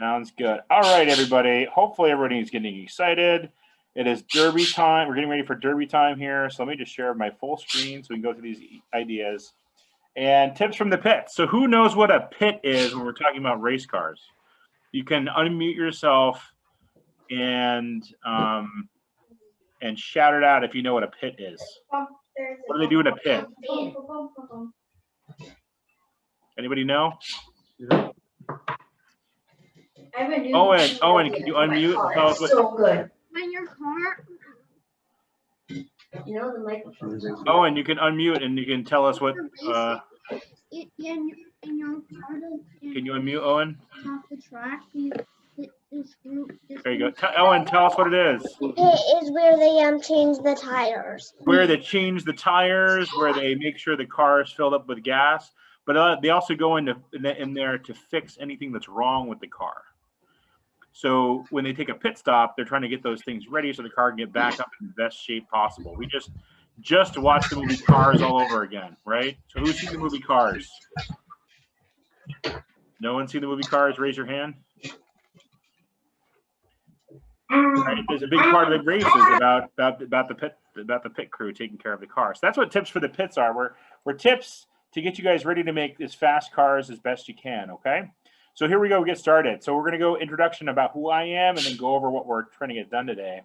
Sounds good. All right, everybody. Hopefully everybody's getting excited. It is Derby time. We're getting ready for Derby time here. So let me just share my full screen so we can go through these ideas. And tips from the pit. So who knows what a pit is when we're talking about race cars? You can unmute yourself and shout it out if you know what a pit is. What do they do in a pit? Anybody know? Owen, can you unmute and tell us what? So good. When your car. You know the microphone. Owen, you can unmute and you can tell us what. In your car. Can you unmute, Owen? Off the track. There you go. Owen, tell us what it is. It is where they change the tires. Where they change the tires, where they make sure the car is filled up with gas, but they also go in there to fix anything that's wrong with the car. So when they take a pit stop, they're trying to get those things ready so the car can get back up in the best shape possible. We just watched the movie Cars all over again, right? So who's seen the movie Cars? No one seen the movie Cars? Raise your hand. Right? There's a big part of the race is about the pit crew taking care of the car. So that's what tips for the pits are. We're tips to get you guys ready to make as fast cars as best you can. Okay. So here we go. We get started. So we're going to go introduction about who I am and then go over what we're trying to get done today.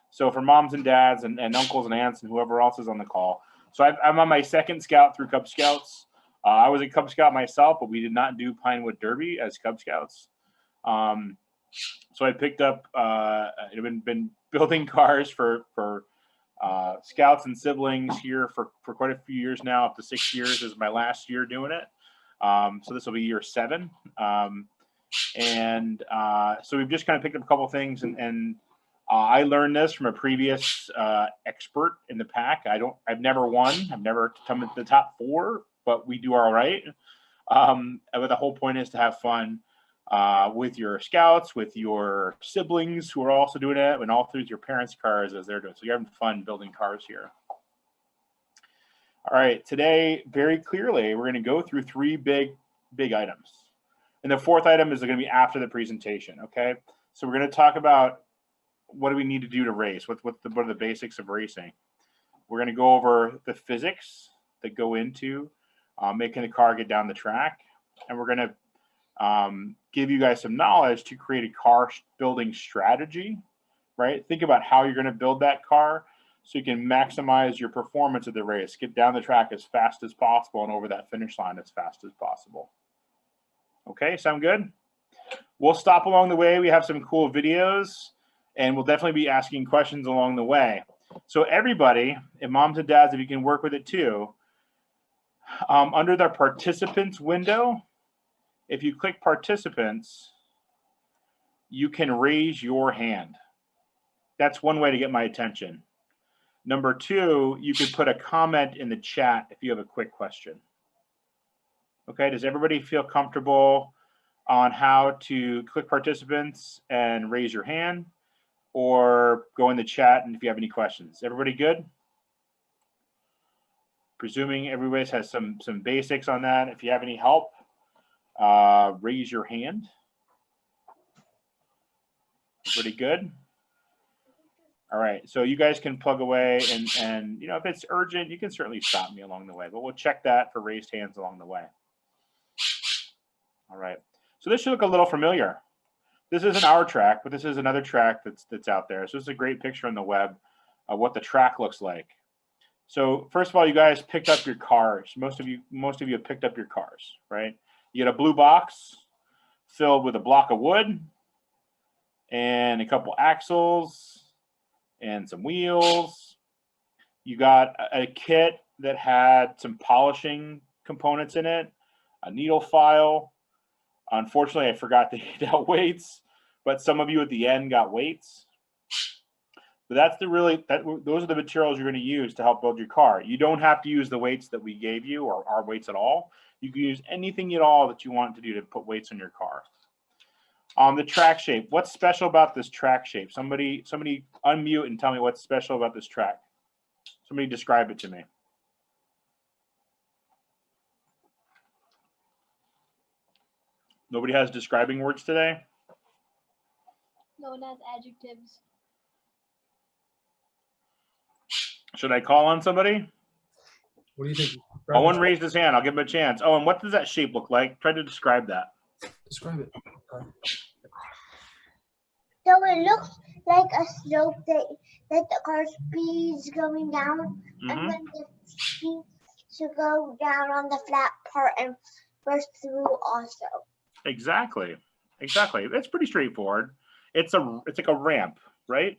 So for moms and dads and uncles and aunts and whoever else is on the call. So I'm on my second Scout through Cub Scouts. I was a Cub Scout myself, but we did not do Pinewood Derby as Cub Scouts. So I picked up, I've been building cars for Scouts and siblings here for quite a few years now. Up to 6 years is my last year doing it. So this will be year 7. So we've just kind of picked up a couple things and I learned this from a previous expert in the pack. I've never won. I've never come into the top 4, but we do all right. But the whole point is to have fun with your Scouts, with your siblings who are also doing it, and all through your parents' cars as they're doing. So you're having fun building cars here. All right, today, very clearly, we're going to go through 3 big items. And the 4th item is going to be after the presentation, okay? So we're going to talk about what do we need to do to race? What are the basics of racing? We're going to go over the physics that go into making the car get down the track. And we're going to give you guys some knowledge to create a car building strategy, right? Think about how you're going to build that car so you can maximize your performance of the race, get down the track as fast as possible and over that finish line as fast as possible. Okay, sound good? We'll stop along the way. We have some cool videos and we'll definitely be asking questions along the way. So everybody, and moms and dads, if you can work with it too, under the participants window, if you click participants, you can raise your hand. That's one way to get my attention. Number 2, you could put a comment in the chat if you have a quick question. Okay, does everybody feel comfortable on how to click participants and raise your hand or go in the chat and if you have any questions? Everybody good? Presuming everybody has some basics on that. If you have any help, raise your hand. Everybody good? All right, so you guys can plug away and you know, if it's urgent, you can certainly stop me along the way, but we'll check that for raised hands along the way. All right, so this should look a little familiar. This isn't our track, but this is another track that's out there. So this is a great picture on the web of what the track looks like. So first of all, you guys picked up your cars. Most of you have picked up your cars, right? You get a blue box filled with a block of wood and a couple axles and some wheels. You got a kit that had some polishing components in it, a needle file. Unfortunately, I forgot to hand out weights, but some of you at the end got weights. But that's those are the materials you're going to use to help build your car. You don't have to use the weights that we gave you or our weights at all. You can use anything at all that you want to do to put weights on your car. The track shape. What's special about this track shape? Somebody unmute and tell me what's special about this track. Somebody describe it to me. Nobody has describing words today? known as adjectives. Should I call on somebody? What do you think? Owen raised his hand. I'll give him a chance. Owen, what does that shape look like? Try to describe that. Describe it. So it looks like a slope that the car speeds going down, and then it speeds to go down on the flat part and burst through also. Exactly. It's pretty straightforward. It's like a ramp, right?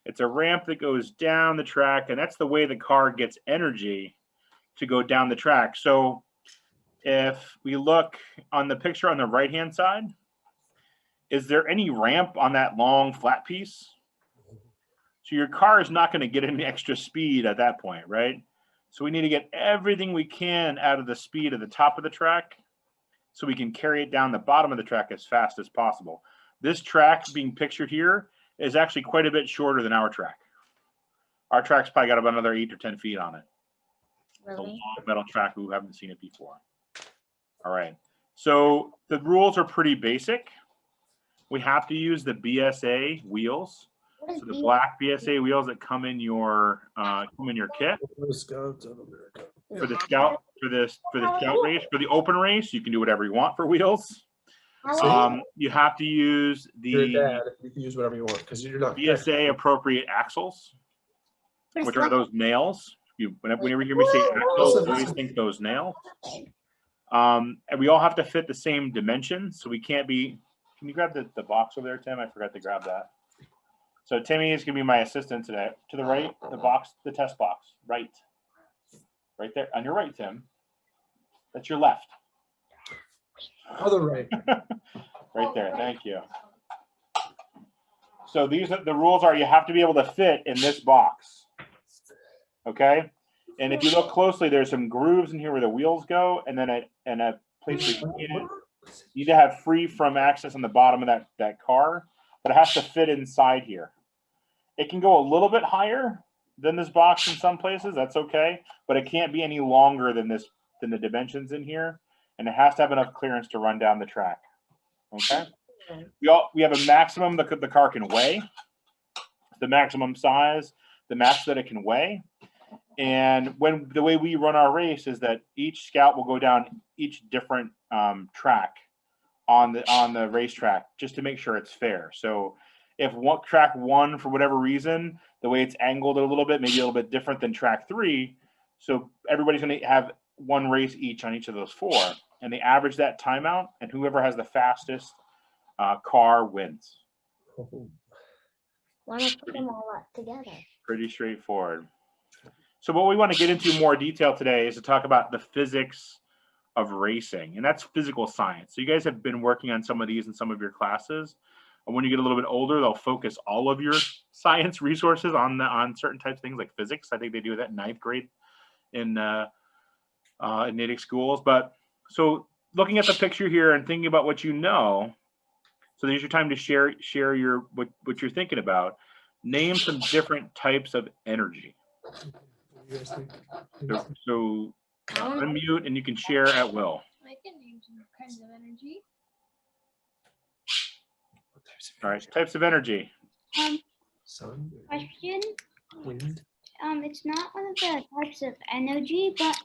It's a ramp that goes down the track, and that's the way the car gets energy to go down the track. So if we look on the picture on the right-hand side, is there any ramp on that long flat piece? So your car is not going to get any extra speed at that point, right? So we need to get everything we can out of the speed at the top of the track so we can carry it down the bottom of the track as fast as possible. This track being pictured here is actually quite a bit shorter than our track. Our track's probably got about another 8 or 10 feet on it. It's a long metal track who haven't seen it before. All right. So the rules are pretty basic. We have to use the BSA wheels. So the black BSA wheels that come in your kit. The Scouts of America. For the scout race, for the open race, you can do whatever you want for wheels. You have to use You're a the dad. You can use whatever you want because you're not BSA appropriate axles, which are those nails. Whenever you hear me say axles, always think those nails. And we all have to fit the same dimensions, so we can't be. Can you grab the box over there, Tim? I forgot to grab that. So Timmy is going to be my assistant today. To the right, the box, the test box, right there on your right, Tim. That's your left. other right. Right there. Thank you. So these are the rules. Are you have to be able to fit in this box. Okay. And if you look closely, there's some grooves in here where the wheels go, and then a place where you need to have free from access on the bottom of that car, but it has to fit inside here. It can go a little bit higher than this box in some places. That's okay, but it can't be any longer than the dimensions in here, and it has to have enough clearance to run down the track. Okay. We have a maximum that the car can weigh, the maximum size, the max that it can weigh. And the way we run our race is that each scout will go down each different track on the racetrack just to make sure it's fair. So if track 1, for whatever reason, the way it's angled a little bit, maybe a little bit different than track 3, so everybody's going to have one race each on each of those 4, and they average that time out, and whoever has the fastest car wins. Want to put them all up together? Pretty straightforward. So what we want to get into more detail today is to talk about the physics of racing, and that's physical science. So you guys have been working on some of these in some of your classes, and when you get a little bit older, they'll focus all of your science resources on certain types of things like physics. I think they do that in 9th grade in Natick schools. But so looking at the picture here and thinking about what you know, so there's your time to share your what you're thinking about. Name some different types of energy. So unmute and you can share at will. I can name some kinds of energy. All right, types of energy. Sun, Question. wind. It's not one of the types of energy, but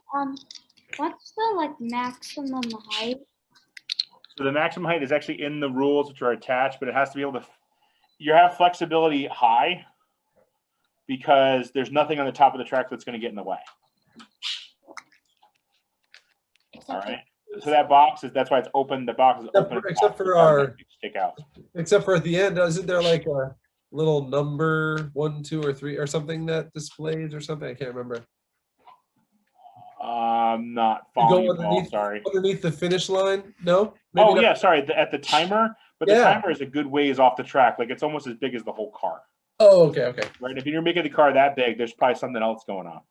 what's the maximum height? So the maximum height is actually in the rules which are attached, but it has to be able to. You have flexibility high because there's nothing on the top of the track that's going to get in the way. All right. So that box that's why it's open. The box is open. Except for our stick out. Except for at the end, isn't there like a little number 1, 2, or 3 or something that displays or something? I can't remember. I'm not following you, Paul, sorry. Underneath the finish line? No? Maybe Oh, not. yeah, sorry. At the timer, but the timer is a good ways off the track. Like it's almost as big as the whole car. Oh, okay. Right. If you're making the car that big, there's probably something else going on.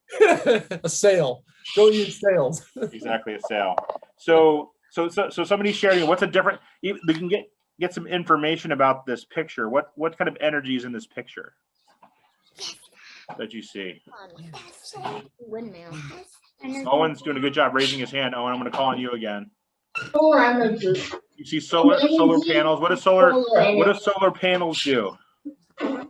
A sail. Don't use sails. Exactly, a sail. So somebody sharing. What's a different? We can get some information about this picture. What kind of energy is in this picture that you see? Windmill. Owen's doing a good job raising his hand. Owen, I'm going to call on you again. Solar energy. You see solar panels. What do solar panels do? Oh,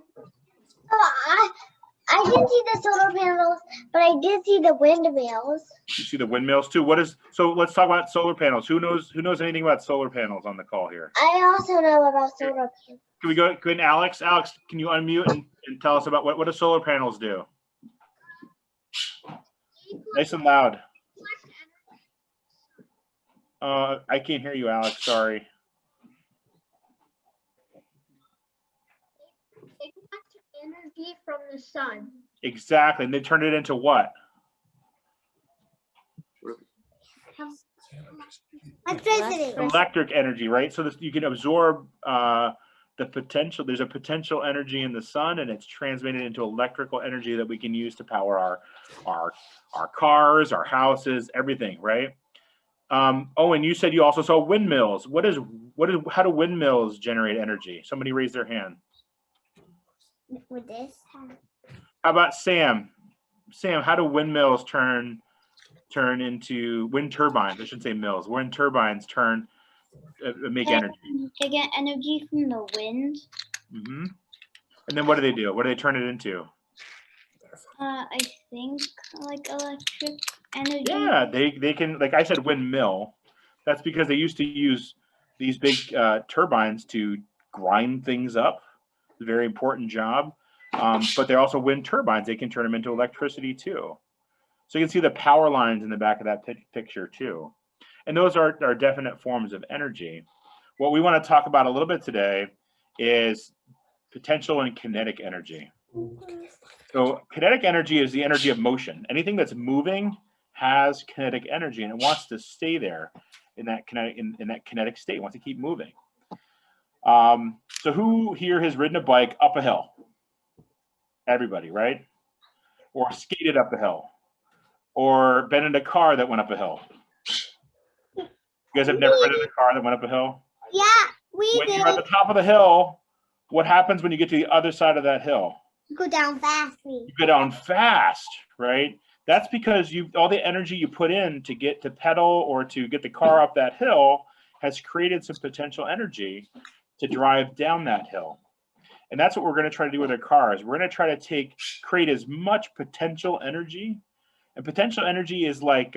I didn't see the solar panels, but I did see the windmills. You see the windmills too. So let's talk about solar panels. Who knows anything about solar panels on the call here? I also know about solar panels. Can we go in, Alex? Alex, can you unmute and tell us about what do solar panels do? Nice and loud. I can't hear you, Alex. Sorry. They collect energy from the sun. Exactly. And they turn it into what? Electricity. Electric energy, right? So you can absorb the potential. There's a potential energy in the sun, and it's transmitted into electrical energy that we can use to power our cars, our houses, everything, right? Oh, and you said you also saw windmills. How do windmills generate energy? Somebody raise their hand. With this. How about Sam? Sam, how do windmills turn into wind turbines? I shouldn't say mills. Wind turbines make energy. They get energy from the wind. Mm-hmm. And then what do they do? What do they turn it into? I think like electric energy. Yeah, they can, like I said, windmill. That's because they used to use these big turbines to grind things up. It's a very important job. But they're also wind turbines. They can turn them into electricity too. So you can see the power lines in the back of that picture too. And those are definite forms of energy. What we want to talk about a little bit today is potential and kinetic energy. So kinetic energy is the energy of motion. Anything that's moving has kinetic energy, and it wants to stay there in that kinetic state. It wants to keep moving. So who here has ridden a bike up a hill? Everybody, right? Or skated up a hill, or been in a car that went up a hill. You guys have never been in a car that went up a hill? Yeah, When you're at the top of the hill, what happens when you get to the other side of that hill? You go down fast. You go down fast, right? That's because all the energy you put in to get to pedal or to get the car up that hill has created some potential energy to drive down that hill. And that's what we're going to try to do with our cars. We're going to try to create as much potential energy. And potential energy is like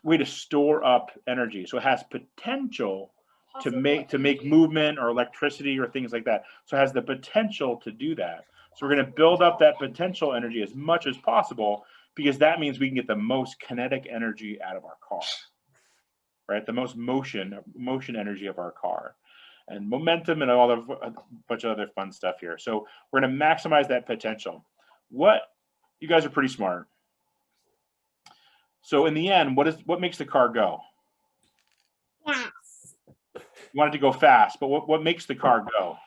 way to store up energy. So it has potential to make movement or electricity or things like that. So it has the potential to do that. So we're going to build up that potential energy as much as possible, because that means we can get the most kinetic energy out of our car, right? The most motion energy of our car, and momentum, and a bunch of other fun stuff here. So we're going to maximize that potential. You guys are pretty smart. So in the end, what makes the car go? Yes. You want it to go fast, but what makes the car go?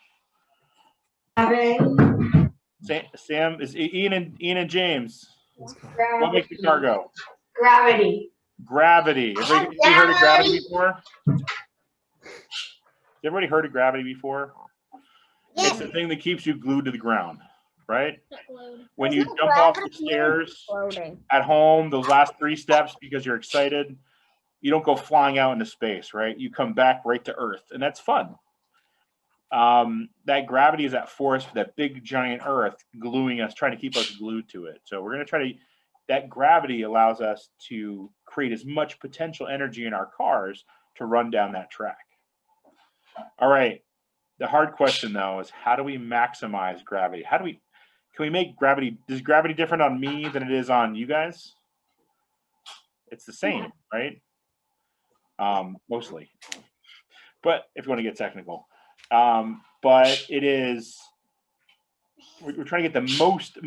Sam, is Ian and James. What makes the car go? Gravity. Gravity. Everybody heard of gravity before? Has everybody heard of gravity before? Yes. It's the thing that keeps you glued to the ground, right? Glued. When you jump off the stairs at home, those last 3 steps, because you're excited, you don't go flying out into space, right? You come back right to Earth, and that's fun. That gravity is that force, that big giant Earth gluing us, trying to keep us glued to it. So we're going to try to, that gravity allows us to create as much potential energy in our cars to run down that track. All right. The hard question though is, how do we maximize gravity? Can we make gravity, is gravity different on me than it is on you guys? It's the same, right? Mostly. But if you want to get technical. But it is, we're trying to get the most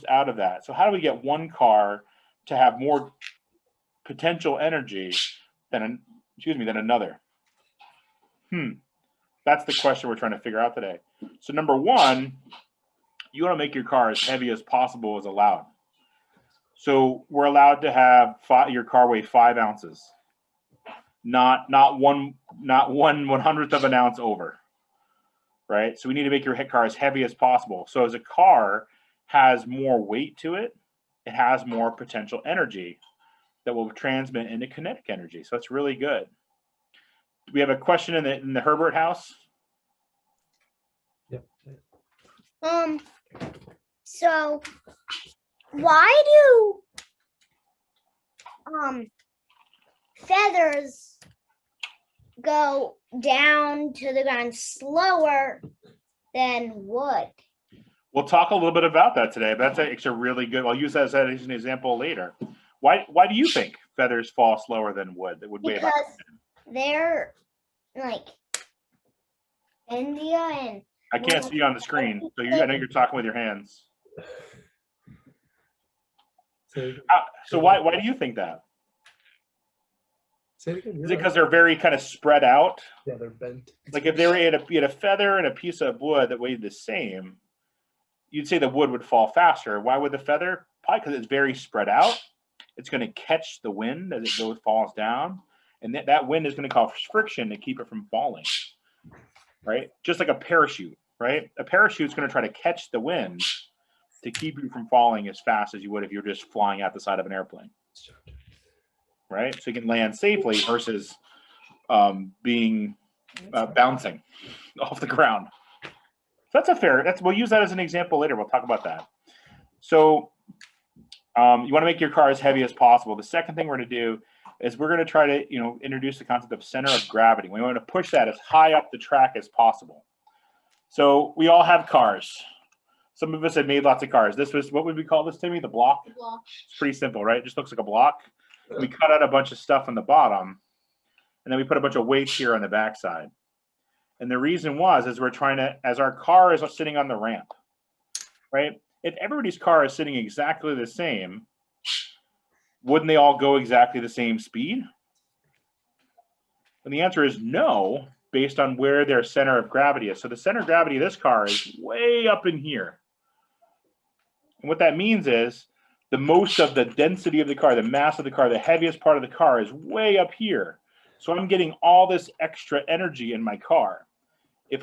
out of that. So how do we get one car to have more potential energy than another? That's the question we're trying to figure out today. So number one, you want to make your car as heavy as possible as allowed. So we're allowed to have your car weigh 5 ounces, not 1/100th of an ounce over. Right? So we need to make your car as heavy as possible. So as a car has more weight to it, it has more potential energy. that will transmit into kinetic energy. So it's really good. Do we have a question in the Herbert house? Yep. So why do feathers go down to the ground slower than wood? We'll talk a little bit about that today. But that's actually really good. I'll use that as an example later. Why do you think feathers fall slower than wood? That would weigh about Because they're like India and I can't see you on the screen, so I know you're talking with your hands. So why do you think that? Say it again. Is it because they're very kind of spread out? Yeah, they're bent. Like if they were you had a feather and a piece of wood that weighed the same, you'd say the wood would fall faster. Why would the feather? Probably because it's very spread out. It's going to catch the wind as it falls down, and that wind is going to cause friction to keep it from falling. Right? Just like a parachute, right? A parachute is going to try to catch the wind to keep you from falling as fast as you would if you're just flying out the side of an airplane. Right? So you can land safely versus being bouncing off the ground. So we'll use that as an example later. We'll talk about that. So you want to make your car as heavy as possible. The second thing we're going to do is we're going to try to introduce the concept of center of gravity. We want to push that as high up the track as possible. So we all have cars. Some of us have made lots of cars. This was, what would we call this, Timmy? The block? The block. It's pretty simple, right? It just looks like a block. We cut out a bunch of stuff on the bottom, and then we put a bunch of weights here on the backside. And the reason is we're trying to, as our car is sitting on the ramp, right? If everybody's car is sitting exactly the same, wouldn't they all go exactly the same speed? And the answer is no, based on where their center of gravity is. So the center of gravity of this car is way up in here. And what that means is the most of the density of the car, the mass of the car, the heaviest part of the car is way up here. So I'm getting all this extra energy in my car. If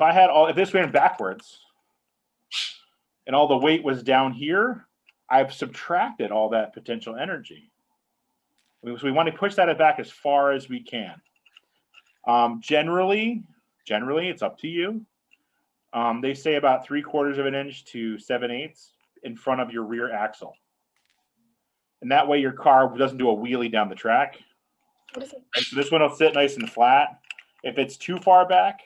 this ran backwards and all the weight was down here, I've subtracted all that potential energy. So we want to push that back as far as we can. Generally, it's up to you. They say about 3/4 of an inch to 7/8 in front of your rear axle. And that way your car doesn't do a wheelie down the track. What is it? Right, so this one will sit nice and flat. If it's too far back,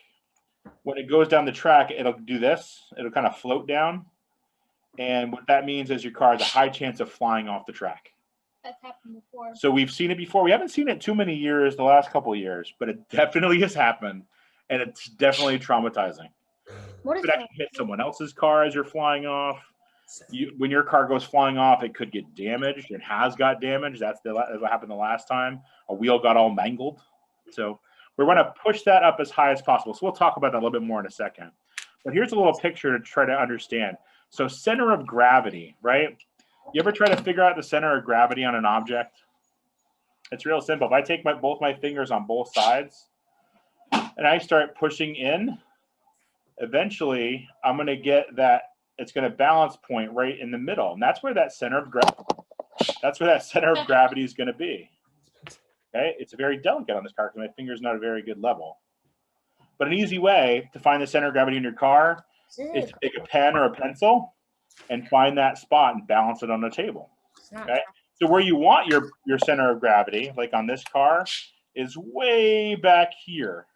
when it goes down the track, it'll do this. It'll kind of float down. And what that means is your car has a high chance of flying off the track. That's happened before. So we've seen it before. We haven't seen it too many years, the last couple of years, but it definitely has happened. And it's definitely traumatizing. What You is could that? actually hit someone else's car as you're flying off. When your car goes flying off, it could get damaged. It has got damaged. That's what happened the last time. A wheel got all mangled. So we want to push that up as high as possible. So we'll talk about that a little bit more in a second. But here's a little picture to try to understand. So center of gravity, right? You ever try to figure out the center of gravity on an object? It's real simple. If I take both my fingers on both sides and I start pushing in, eventually I'm going to get that. It's going to balance point right in the middle, and that's where that center of gravity is going to be. Okay, it's very delicate on this car because my finger's not a very good level. But an easy way to find the center of gravity in your car is to take a pen or a pencil and find that spot and balance it on the table. Okay, so where you want your center of gravity, like on this car, is way back here,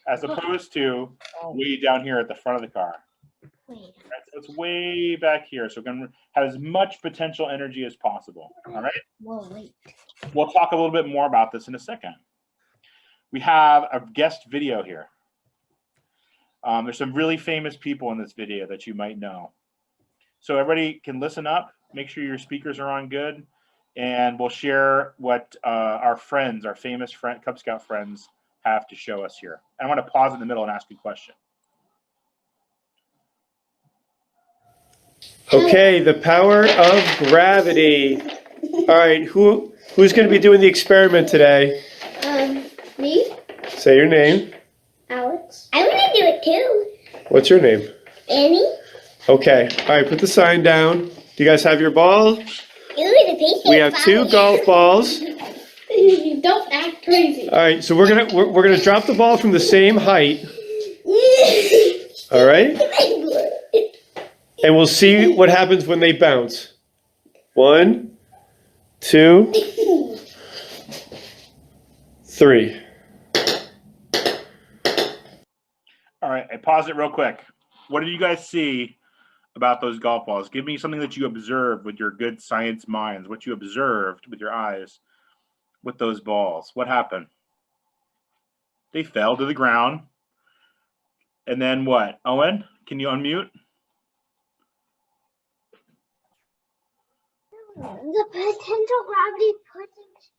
as opposed to way down here at the front of the car. Right, so it's way back here. So we're going to have as much potential energy as possible. All right. Whoa, wait. We'll talk a little bit more about this in a second. We have a guest video here. There's some really famous people in this video that you might know. So everybody can listen up. Make sure your speakers are on good. And we'll share what our famous Cub Scout friends have to show us here. I want to pause in the middle and ask you a question. Okay, the power of gravity. All right, who's going to be doing the experiment today? Me, Say your name. Alex. I want to do it too. What's your name? Annie. Okay, all right, put the sign down. Do you guys have your ball? We have 2 golf balls. Don't act crazy. All right, so we're gonna drop the ball from the same height. All right, and we'll see what happens when they bounce. 1, 2, 3. All right, I paused it real quick. What did you guys see about those golf balls? Give me something that you observed with your good science minds, what you observed with your eyes with those balls. What happened? They fell to the ground. And then what? Owen, can you unmute? The potential gravity put it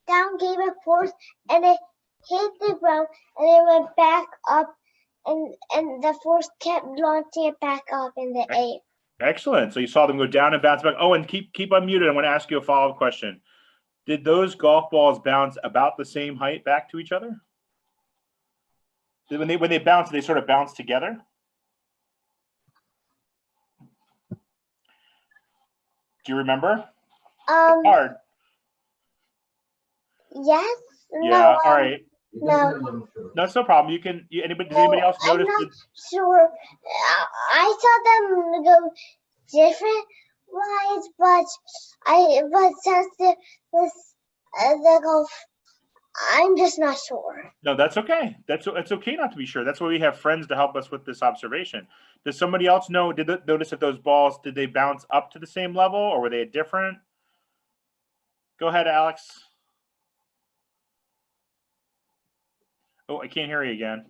down, gave it force, and it hit the ground, and it went back up, and the force kept launching it back up in the air. Excellent. So you saw them go down and bounce back. Owen, keep unmuted. I want to ask you a follow-up question. Did those golf balls bounce about the same height back to each other? When they bounce, they sort of bounce together? Do you remember? It's hard. Yes. Yeah. No, All right. No. That's no problem. Anybody? Does anybody else I'm notice? not sure. I saw them go different ways, but since the golf, I'm just not sure. No, that's okay. It's okay not to be sure. That's why we have friends to help us with this observation. Does somebody else know? Notice if those balls, did they bounce up to the same level, or were they different? Go ahead, Alex. Oh, I can't hear you again.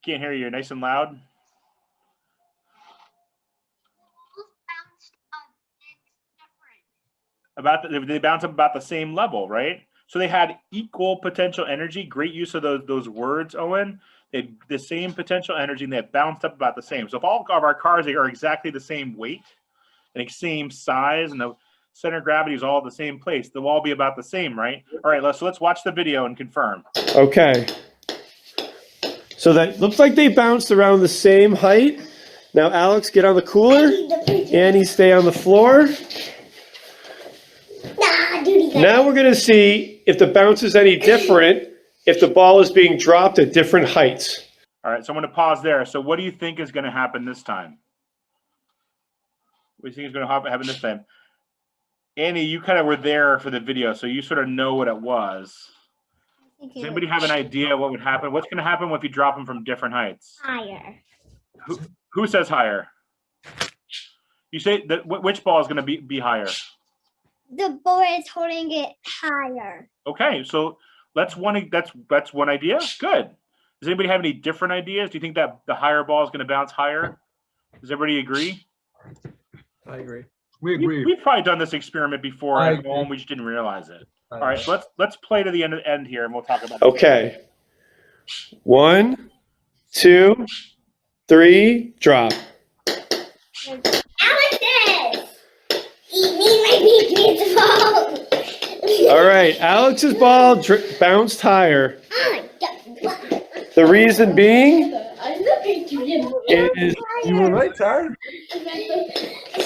Can't hear you. You're nice and loud. They bounce up about the same level, right? So they had equal potential energy. Great use of those words, Owen. They had the same potential energy, and they bounced up about the same. So if all of our cars are exactly the same weight and the same size, and the center of gravity is all at the same place, they'll all be about the same, right? All right, so let's watch the video and confirm. Okay. So that looks like they bounced around the same height. Now, Alex, get on the cooler. Annie, stay on the floor. Now we're going to see if the bounce is any different if the ball is being dropped at different heights. All right, so I'm going to pause there. So what do you think is going to happen this time? What do you think is going to happen this time? Annie, you kind of were there for the video, so you sort of know what it was. Does anybody have an idea what would happen? What's going to happen if you drop them from different heights? Higher. Who says higher? You say that which ball is going to be higher? The boy is holding it higher. Okay, so that's one idea. Good. Does anybody have any different ideas? Do you think that the higher ball is going to bounce higher? Does everybody agree? I agree. We agree. We've probably done this experiment before I at home. agree. We just didn't realize it. I All right, so let's play to the end here, and we'll talk about it. Okay. 1, 2, 3, drop. All right, Alex's ball bounced higher. The reason being is You were right, Tyler.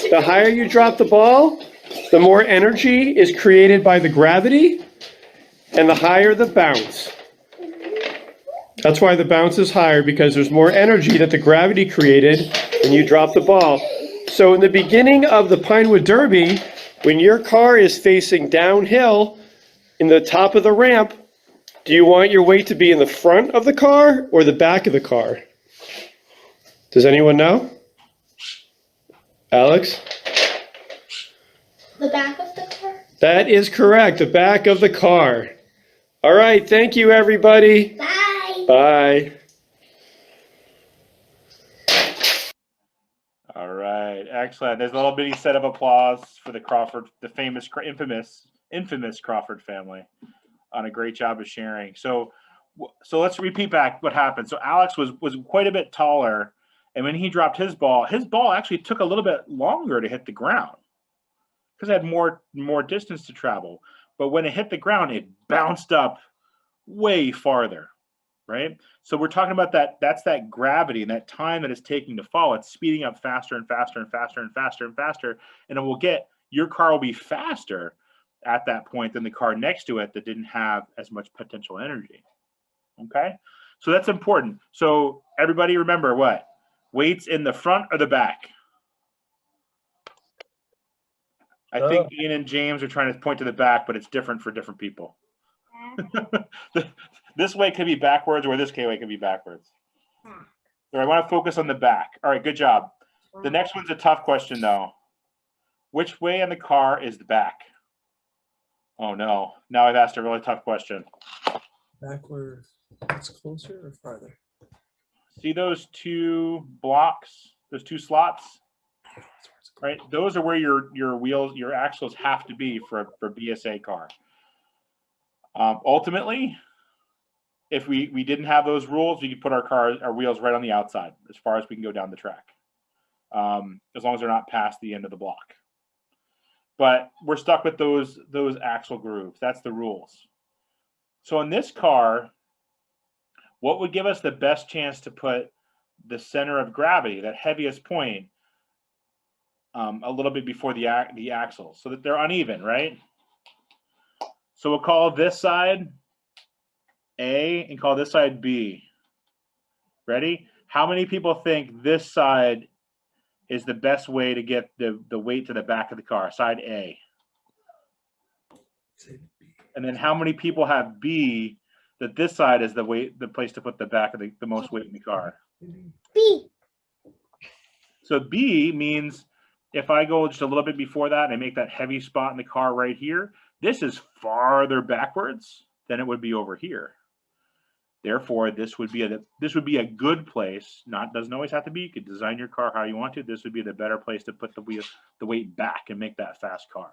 the higher you drop the ball, the more energy is created by the gravity, and the higher the bounce. That's why the bounce is higher, because there's more energy that the gravity created when you drop the ball. So in the beginning of the Pinewood Derby, when your car is facing downhill in the top of the ramp, do you want your weight to be in the front of the car or the back of the car? Does anyone know? Alex? The back of the car? That is correct, the back of the car. All right, thank you, everybody. Bye. Bye. All right, excellent. There's a little bitty set of applause for the Crawford, the famous, infamous Crawford family, on a great job of sharing. So let's repeat back what happened. So Alex was quite a bit taller, and when he dropped his ball actually took a little bit longer to hit the ground because it had more distance to travel. But when it hit the ground, it bounced up way farther. right? So we're talking about that. That's that gravity and that time that it's taking to fall. It's speeding up faster and faster and faster and faster and faster. And it will get, your car will be faster at that point than the car next to it that didn't have as much potential energy. Okay? So that's important. So everybody remember what? Weights in the front or the back? I think Ian and James are trying to point to the back, but it's different for different people. This way could be backwards, or this way could be backwards. So I want to focus on the back. All right, good job. The next one's a tough question, though. Which way in the car is the back? Oh, no. Now I've asked a really tough question. Backward. It's closer or farther? See those two blocks, those two slots? Right? Those are where your wheels, your axles have to be for BSA car. Ultimately, if we didn't have those rules, we could put our wheels right on the outside as far as we can go down the track, as long as they're not past the end of the block. But we're stuck with those axle grooves. That's the rules. So in this car, what would give us the best chance to put the center of gravity, that heaviest point, a little bit before the axles, so that they're uneven, right? So we'll call this side A and call this side B. Ready? How many people think this side is the best way to get the weight to the back of the car? Side A. And then how many people have B, that this side is the place to put the most weight in the car? B. So B means if I go just a little bit before that and I make that heavy spot in the car right here, this is farther backwards than it would be over here. Therefore, this would be a good place. Doesn't always have to be. You could design your car how you want to. This would be the better place to put the weight back and make that fast car.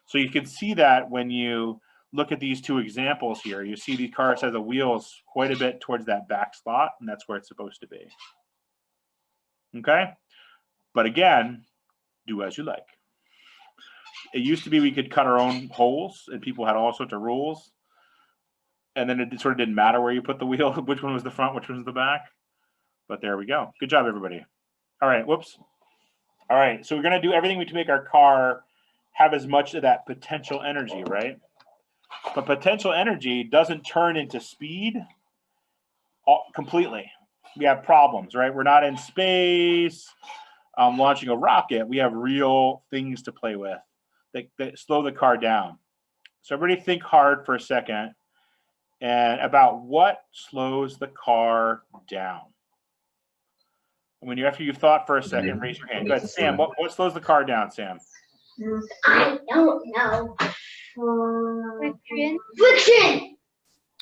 So you can see that when you look at these two examples here. You see the car has the wheels quite a bit towards that back slot, and that's where it's supposed to be. Okay? But again, do as you like. It used to be we could cut our own holes, and people had all sorts of rules. And then it sort of didn't matter where you put the wheel, which one was the front, which one was the back. But there we go. Good job, everybody. All right, whoops. All right, so we're going to do everything to make our car have as much of that potential energy, right? But potential energy doesn't turn into speed completely. We have problems, right? We're not in space launching a rocket. We have real things to play with that slow the car down. So everybody think hard for a second and about what slows the car down. After you've thought for a second, raise your hand. Go ahead, Sam. What slows the car down, Sam? I don't know. Friction. Friction.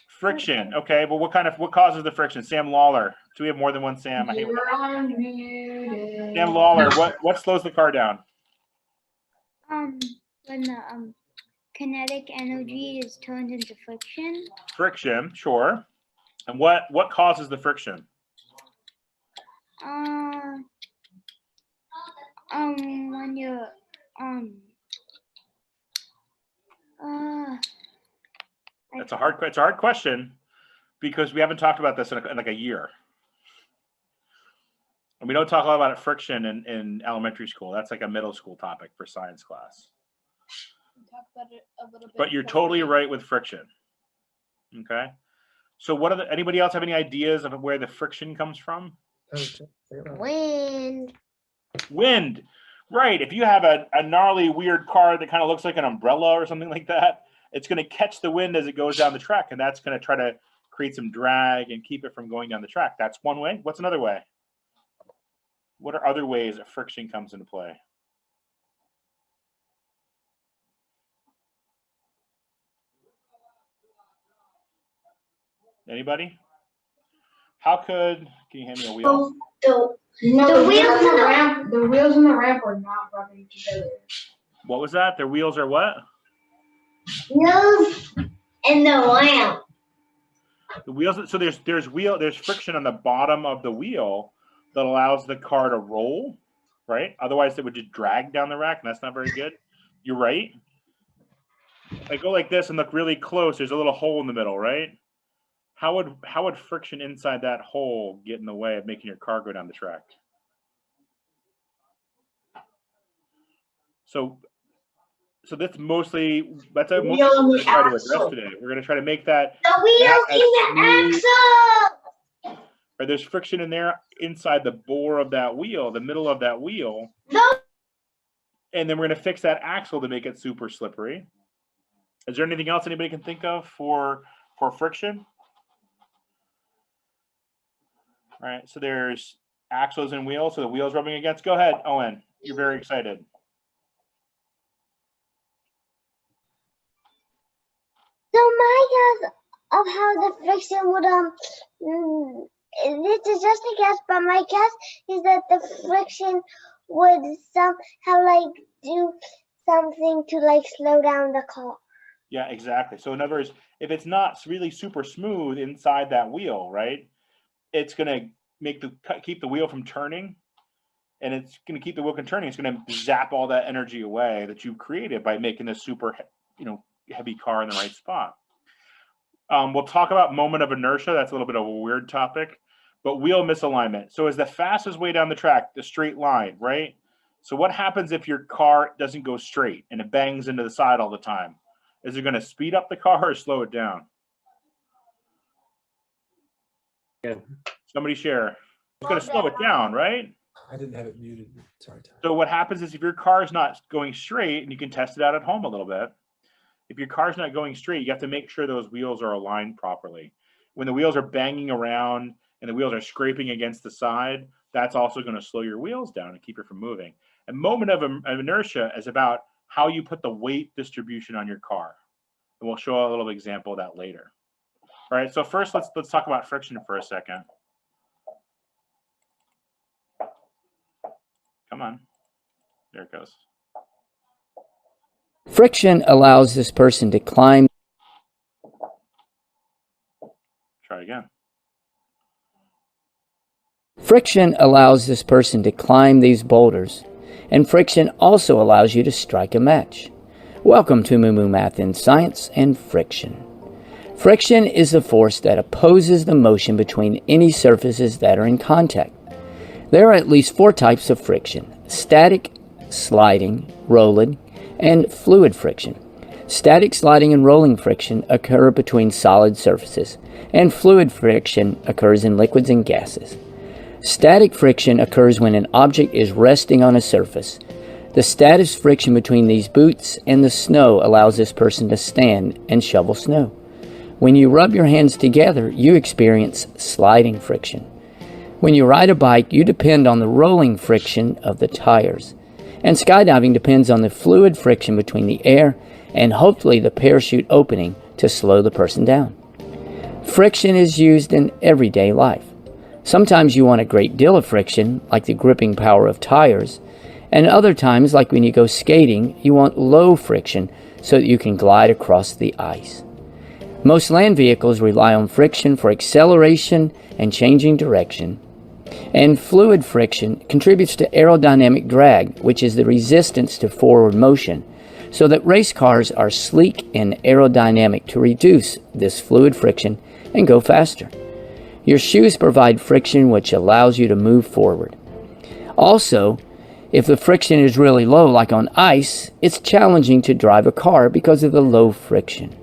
Friction. Okay. Well, what causes the friction? Sam Lawler. Do we have more than one Sam? I hate You're unmuted. Sam Lawler. What slows the car down? When the kinetic energy is turned into friction. Friction, sure. And what causes the friction? When you're It's a hard question because we haven't talked about this in like a year. And we don't talk a lot about friction in elementary school. That's like a middle school topic for science class. Talk about it a little bit. But you're totally right with friction. Okay. So anybody else have any ideas of where the friction comes from? Wind. Wind. Right. If you have a gnarly, weird car that kind of looks like an umbrella or something like that, it's going to catch the wind as it goes down the track, and that's going to try to create some drag and keep it from going down the track. That's one way. What's another way? What are other ways that friction comes into play? Anybody? Can you hand me a wheel? The wheels in the ramp are not rubbing together. What was that? Their wheels are what? Wheels in the lamp. The wheels. So there's friction on the bottom of the wheel that allows the car to roll, right? Otherwise, it would just drag down the rack, and that's not very good. You're right. I go like this and look really close. There's a little hole in the middle, right? how would friction inside that hole get in the way of making your car go down the track? So that's mostly that's The a wheel and mostly the try to address axle. today. We're going to try to make that The wheel as in the smooth. axle. Or there's friction in there inside the bore of that wheel, the middle of that wheel. No. And then we're going to fix that axle to make it super slippery. Is there anything else anybody can think of for friction? All right, so there's axles and wheels, so the wheels rubbing against. Go ahead, Owen. You're very excited. So my guess of how the friction would this is just a guess, but my guess is that the friction would somehow like do something to like slow down the car. Yeah, exactly. So in other words, if it's not really super smooth inside that wheel, right, it's going to make keep the wheel from turning, and it's going to keep the wheel from turning. It's going to zap all that energy away that you've created by making this super, heavy car in the right spot. We'll talk about moment of inertia. That's a little bit of a weird topic, but wheel misalignment. So is the fastest way down the track the straight line, right? So what happens if your car doesn't go straight and it bangs into the side all the time? Is it going to speed up the car or slow it down? Yeah. Somebody share. It's going to slow it down, right? I didn't have it muted. Sorry, Tom. So what happens is if your car is not going straight, and you can test it out at home a little bit, if your car's not going straight, you have to make sure those wheels are aligned properly. When the wheels are banging around and the wheels are scraping against the side, that's also going to slow your wheels down and keep it from moving. A moment of inertia is about how you put the weight distribution on your car. And we'll show a little example of that later. All right, so first let's talk about friction for a second. Come on. There it goes. Friction allows this person to climb. Try again. Friction allows this person to climb these boulders, and friction also allows you to strike a match. Welcome to Moo Moo Math in Science and Friction. Friction is the force that opposes the motion between any surfaces that are in contact. There are at least 4 types of friction: static, sliding, rolling, and fluid friction. Static, sliding, and rolling friction occur between solid surfaces, and fluid friction occurs in liquids and gases. Static friction occurs when an object is resting on a surface. The static friction between these boots and the snow allows this person to stand and shovel snow. When you rub your hands together, you experience sliding friction. When you ride a bike, you depend on the rolling friction of the tires. And skydiving depends on the fluid friction between the air and hopefully the parachute opening to slow the person down. Friction is used in everyday life. Sometimes you want a great deal of friction, like the gripping power of tires, and other times, like when you go skating, you want low friction so that you can glide across the ice. Most land vehicles rely on friction for acceleration and changing direction. And fluid friction contributes to aerodynamic drag, which is the resistance to forward motion, so that race cars are sleek and aerodynamic to reduce this fluid friction and go faster. Your shoes provide friction, which allows you to move forward. Also, if the friction is really low, like on ice, it's challenging to drive a car because of the low friction.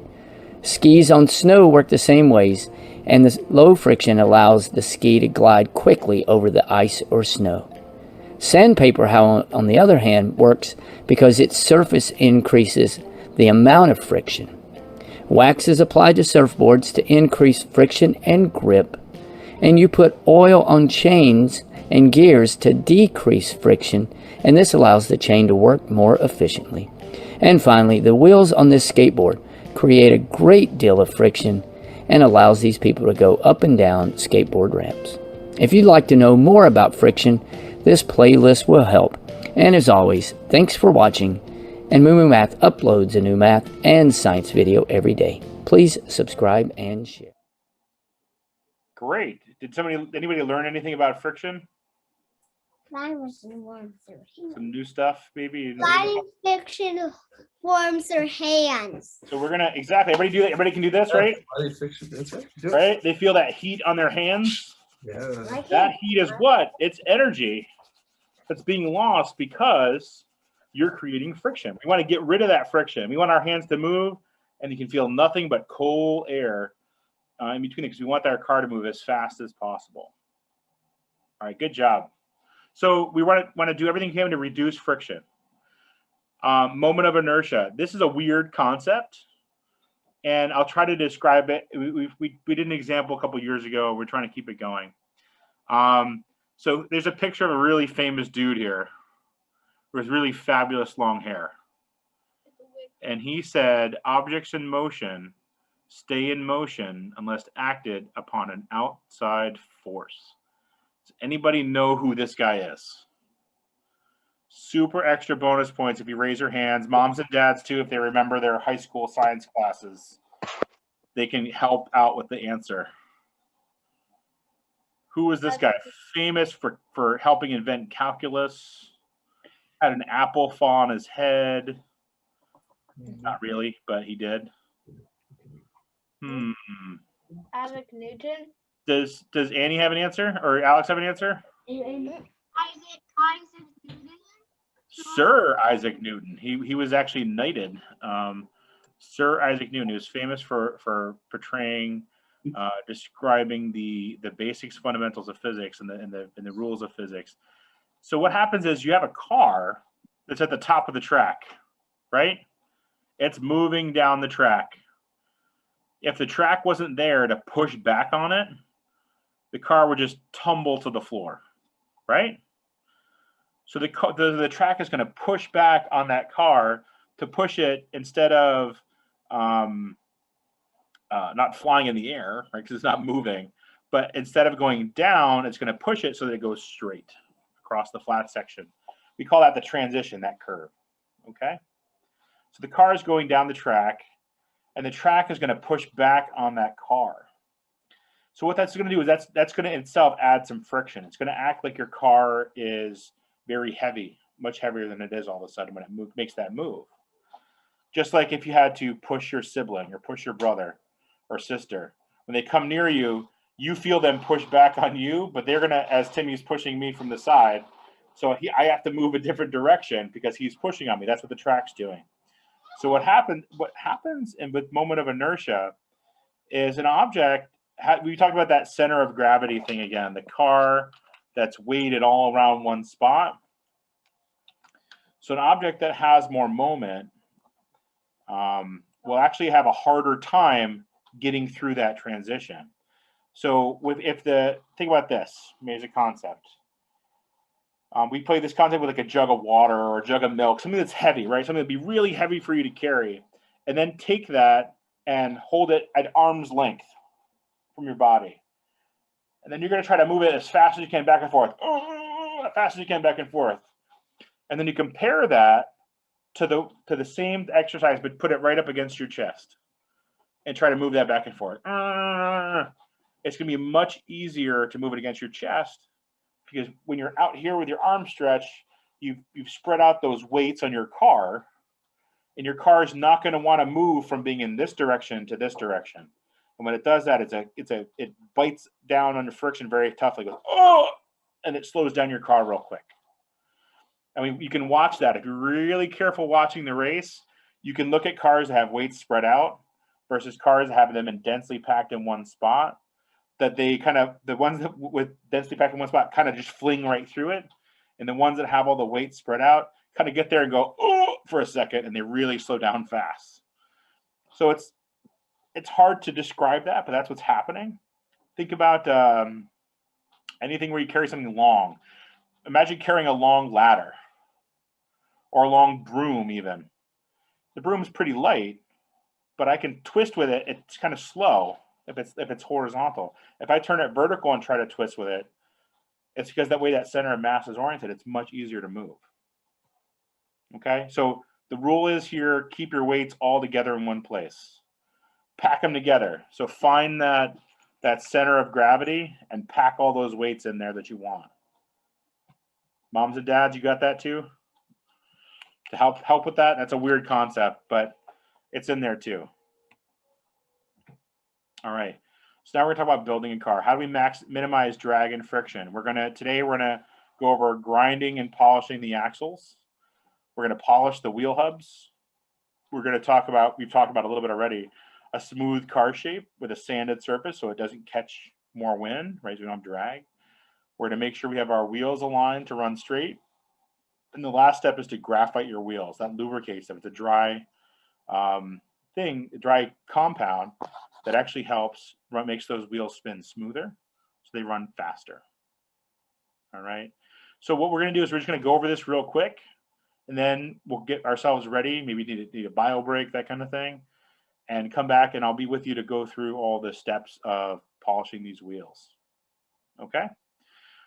Skis on snow work the same ways, and the low friction allows the ski to glide quickly over the ice or snow. Sandpaper, on the other hand, works because its surface increases the amount of friction. Wax is applied to surfboards to increase friction and grip, and you put oil on chains and gears to decrease friction, and this allows the chain to work more efficiently. And finally, the wheels on this skateboard create a great deal of friction and allows these people to go up and down skateboard ramps. If you'd like to know more about friction, this playlist will help. And as always, thanks for watching, and Moo Moo Math uploads a new math and science video every day. Please subscribe and share. Great. Did anybody learn anything about friction? Flying friction warms their hands. Some new stuff, maybe. Flying friction warms their hands. So we're gonna exactly. Everybody do that. Everybody can do this, right? Flying friction, that's right. Do it. Right? They feel that heat on their hands. Yeah. That heat is what? It's energy that's being lost because you're creating friction. We want to get rid of that friction. We want our hands to move, and you can feel nothing but cold air in between it because we want our car to move as fast as possible. All right, good job. So we want to do everything we can to reduce friction. Moment of inertia. This is a weird concept, and I'll try to describe it. We did an example a couple years ago. We're trying to keep it going. So there's a picture of a really famous dude here with really fabulous long hair. And he said, objects in motion stay in motion unless acted upon an outside force. Does anybody know who this guy is? Super extra bonus points if you raise your hands. Moms and dads too, if they remember their high school science classes. They can help out with the answer. Who is this guy? Famous for helping invent calculus. Had an apple fall on his head. Not really, but he did. Isaac Newton. Does Annie have an answer? Or Alex have an answer? Isaac Newton. Sir Isaac Newton. He was actually knighted. Sir Isaac Newton. He was famous for portraying, describing the basics, fundamentals of physics and the rules of physics. So what happens is you have a car that's at the top of the track, right? It's moving down the track. If the track wasn't there to push back on it, the car would just tumble to the floor, right? So the track is going to push back on that car to push it instead of not flying in the air, right? Because it's not moving, but instead of going down, it's going to push it so that it goes straight across the flat section. We call that the transition, that curve, okay? So the car is going down the track, and the track is going to push back on that car. So what that's going to do is that's going to itself add some friction. It's going to act like your car is very heavy, much heavier than it is all of a sudden when it makes that move. Just like if you had to push your sibling or push your brother or sister, when they come near you, you feel them push back on you, but they're going to, as Timmy's pushing me from the side, so I have to move a different direction because he's pushing on me. That's what the track's doing. So what happens with moment of inertia is an object, we talked about that center of gravity thing again, the car that's weighted all around one spot. So an object that has more moment will actually have a harder time getting through that transition. So think about this, maybe as a concept. We play this concept with like a jug of water or a jug of milk, something that's heavy, right? Something that'd be really heavy for you to carry. And then take that and hold it at arm's length from your body. And then you're going to try to move it as fast as you can back and forth. As fast as you can back and forth. And then you compare that to the same exercise, but put it right up against your chest. And try to move that back and forth. It's going to be much easier to move it against your chest because when you're out here with your arm stretched, you've spread out those weights on your car, and your car is not going to want to move from being in this direction to this direction. And when it does that, it bites down on the friction very toughly. It goes, oh, and it slows down your car real quick. I mean, you can watch that. If you're really careful watching the race, you can look at cars that have weights spread out versus cars that have them in densely packed in one spot. That the ones that with densely packed in one spot kind of just fling right through it. And the ones that have all the weight spread out kind of get there and go, oh, for a second, and they really slow down fast. So it's hard to describe that, but that's what's happening. Think about anything where you carry something long. Imagine carrying a long ladder or a long broom even. The broom is pretty light, but I can twist with it. It's kind of slow if it's horizontal. If I turn it vertical and try to twist with it, it's because that way that center of mass is oriented. It's much easier to move. Okay, so the rule is here, keep your weights all together in one place. Pack them together. So find that center of gravity and pack all those weights in there that you want. Moms and dads, you got that too? To help with that? That's a weird concept, but it's in there too. All right. So now we're gonna talk about building a car. How do we minimize drag and friction? Today we're gonna go over grinding and polishing the axles. We're gonna polish the wheel hubs. We've talked about a little bit already, a smooth car shape with a sanded surface so it doesn't catch more wind, right? So we don't have drag. We're gonna make sure we have our wheels aligned to run straight. And the last step is to graphite your wheels. That lubricates them. It's a dry dry compound that actually makes those wheels spin smoother so they run faster. All right. So what we're going to do is we're just going to go over this real quick, and then we'll get ourselves ready. Maybe need a bio break, that kind of thing, and come back, and I'll be with you to go through all the steps of polishing these wheels. Okay.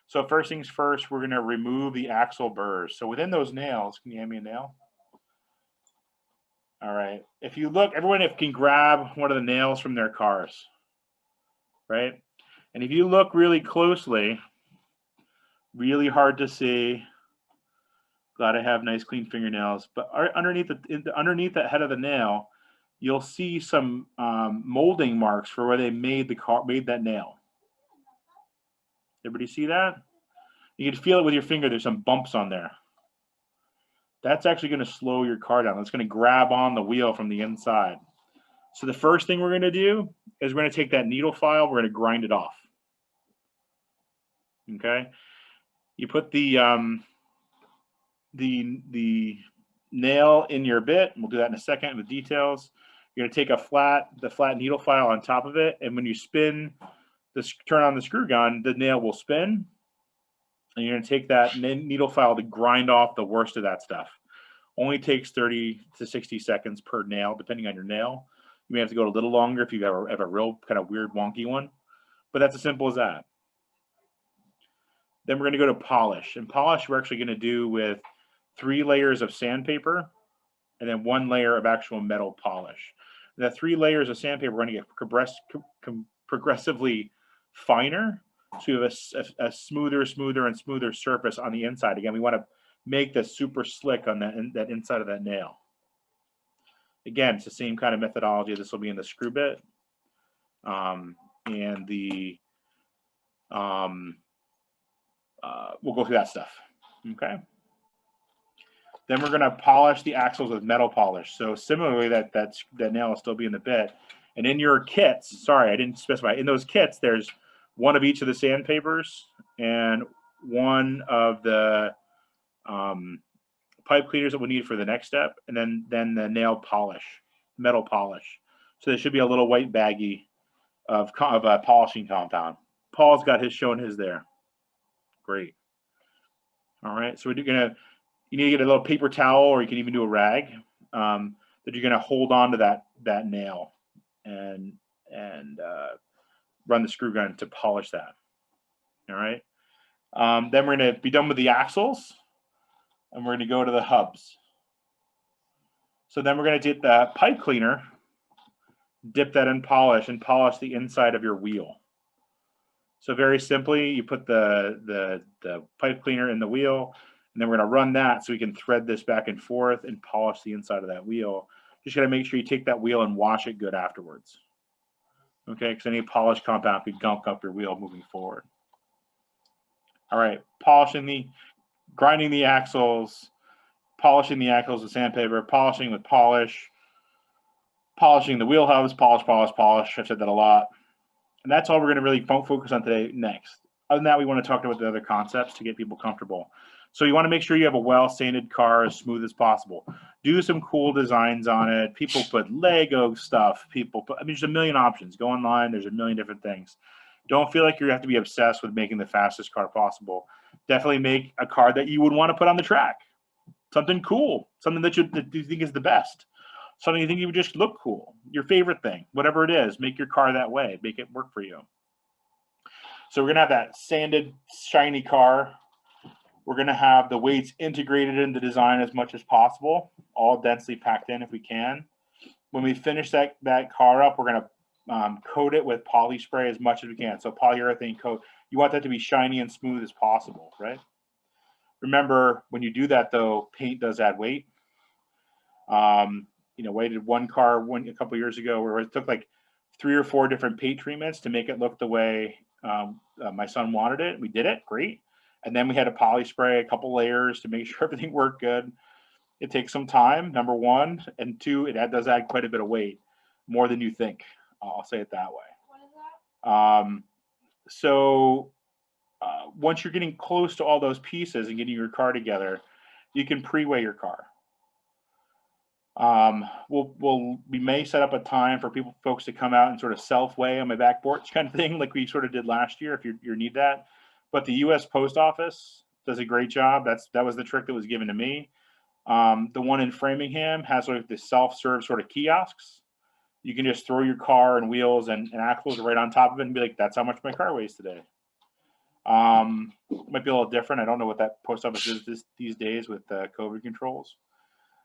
So first things first, we're going to remove the axle burrs. So within those nails, can you hand me a nail? All right. If you look, everyone can grab one of the nails from their cars, right? And if you look really closely, really hard to see. Glad I have nice clean fingernails. But underneath the head of the nail, you'll see some molding marks for where they made that nail. Everybody see that? You can feel it with your finger. There's some bumps on there. That's actually going to slow your car down. It's going to grab on the wheel from the inside. So the first thing we're going to do is we're going to take that needle file. We're going to grind it off. Okay. You put the nail in your bit. We'll do that in a second with details. You're going to take the flat needle file on top of it, and when you turn on the screw gun, the nail will spin. And you're going to take that needle file to grind off the worst of that stuff. Only takes 30 to 60 seconds per nail, depending on your nail. You may have to go a little longer if you have a real kind of weird, wonky one. But that's as simple as that. Then we're going to go to polish. And polish we're actually going to do with 3 layers of sandpaper and then 1 layer of actual metal polish. And the 3 layers of sandpaper are going to get progressively finer. So you have a smoother and smoother surface on the inside. Again, we want to make this super slick on that inside of that nail. Again, it's the same kind of methodology. This will be in the screw bit. We'll go through that stuff. Okay. Then we're going to polish the axles with metal polish. So similarly, that nail will still be in the bit. And in your kits, sorry, I didn't specify. In those kits, there's 1 of each of the sandpapers and 1 of the pipe cleaners that we need for the next step, and then the nail polish, metal polish. So there should be a little white baggie of a polishing compound. Paul's got showing his there. Great. All right, so you need to get a little paper towel, or you can even do a rag that you're going to hold on to that nail and run the screw gun to polish that. All right. Then we're going to be done with the axles, and we're going to go to the hubs. So then we're going to get the pipe cleaner, dip that in polish, and polish the inside of your wheel. So very simply, you put the pipe cleaner in the wheel, and then we're going to run that so we can thread this back and forth and polish the inside of that wheel. Just got to make sure you take that wheel and wash it good afterwards. Okay, because any polish compound could gunk up your wheel moving forward. All right, grinding the axles, polishing the axles with sandpaper, polishing with polish, polishing the wheel hubs, polish. I've said that a lot. And that's all we're going to really focus on today next. Other than that, we want to talk about the other concepts to get people comfortable. So you want to make sure you have a well-sanded car as smooth as possible. Do some cool designs on it. People put Lego stuff. There's a million options. Go online. There's a million different things. Don't feel like you have to be obsessed with making the fastest car possible. Definitely make a car that you would want to put on the track. Something cool. Something that you think is the best. Something you think you would just look cool. Your favorite thing. Whatever it is, make your car that way. Make it work for you. So we're going to have that sanded, shiny car. We're going to have the weights integrated in the design as much as possible, all densely packed in if we can. When we finish that car up, we're going to coat it with poly spray as much as we can. So polyurethane coat. You want that to be shiny and smooth as possible, right? Remember, when you do that though, paint does add weight. You know, we did one car a couple years ago where it took like 3 or 4 different paint treatments to make it look the way my son wanted it. We did it, great. And then we had to poly spray a couple layers to make sure everything worked good. It takes some time, number one, and two, it does add quite a bit of weight, more than you think. I'll say it that way. What is that? So once you're getting close to all those pieces and getting your car together, you can pre-weigh your car. We may set up a time for folks to come out and sort of self-weigh on my back porch kind of thing, like we sort of did last year, if you need that. But the U.S. Post Office does a great job. That was the trick that was given to me. The one in Framingham has like the self-serve sort of kiosks. You can just throw your car and wheels and axles right on top of it and be like, that's how much my car weighs today. Might be a little different. I don't know what that post office is these days with COVID controls.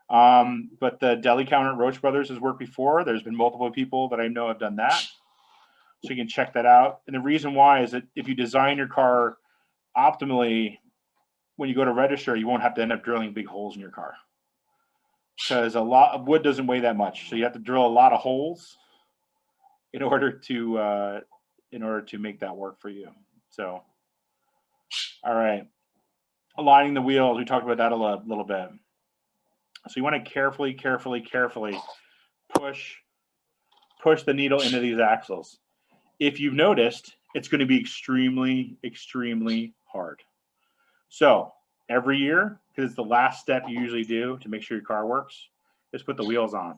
But the deli counter at Roach Brothers has worked before. There's been multiple people that I know have done that. So you can check that out. And the reason why is that if you design your car optimally, when you go to register, you won't have to end up drilling big holes in your car. Because a lot of wood doesn't weigh that much. So you have to drill a lot of holes in order to make that work for you. So, all right. Aligning the wheels, we talked about that a little bit. So you want to carefully push the needle into these axles. If you've noticed, it's going to be extremely, extremely hard. So every year, because it's the last step you usually do to make sure your car works, is put the wheels on.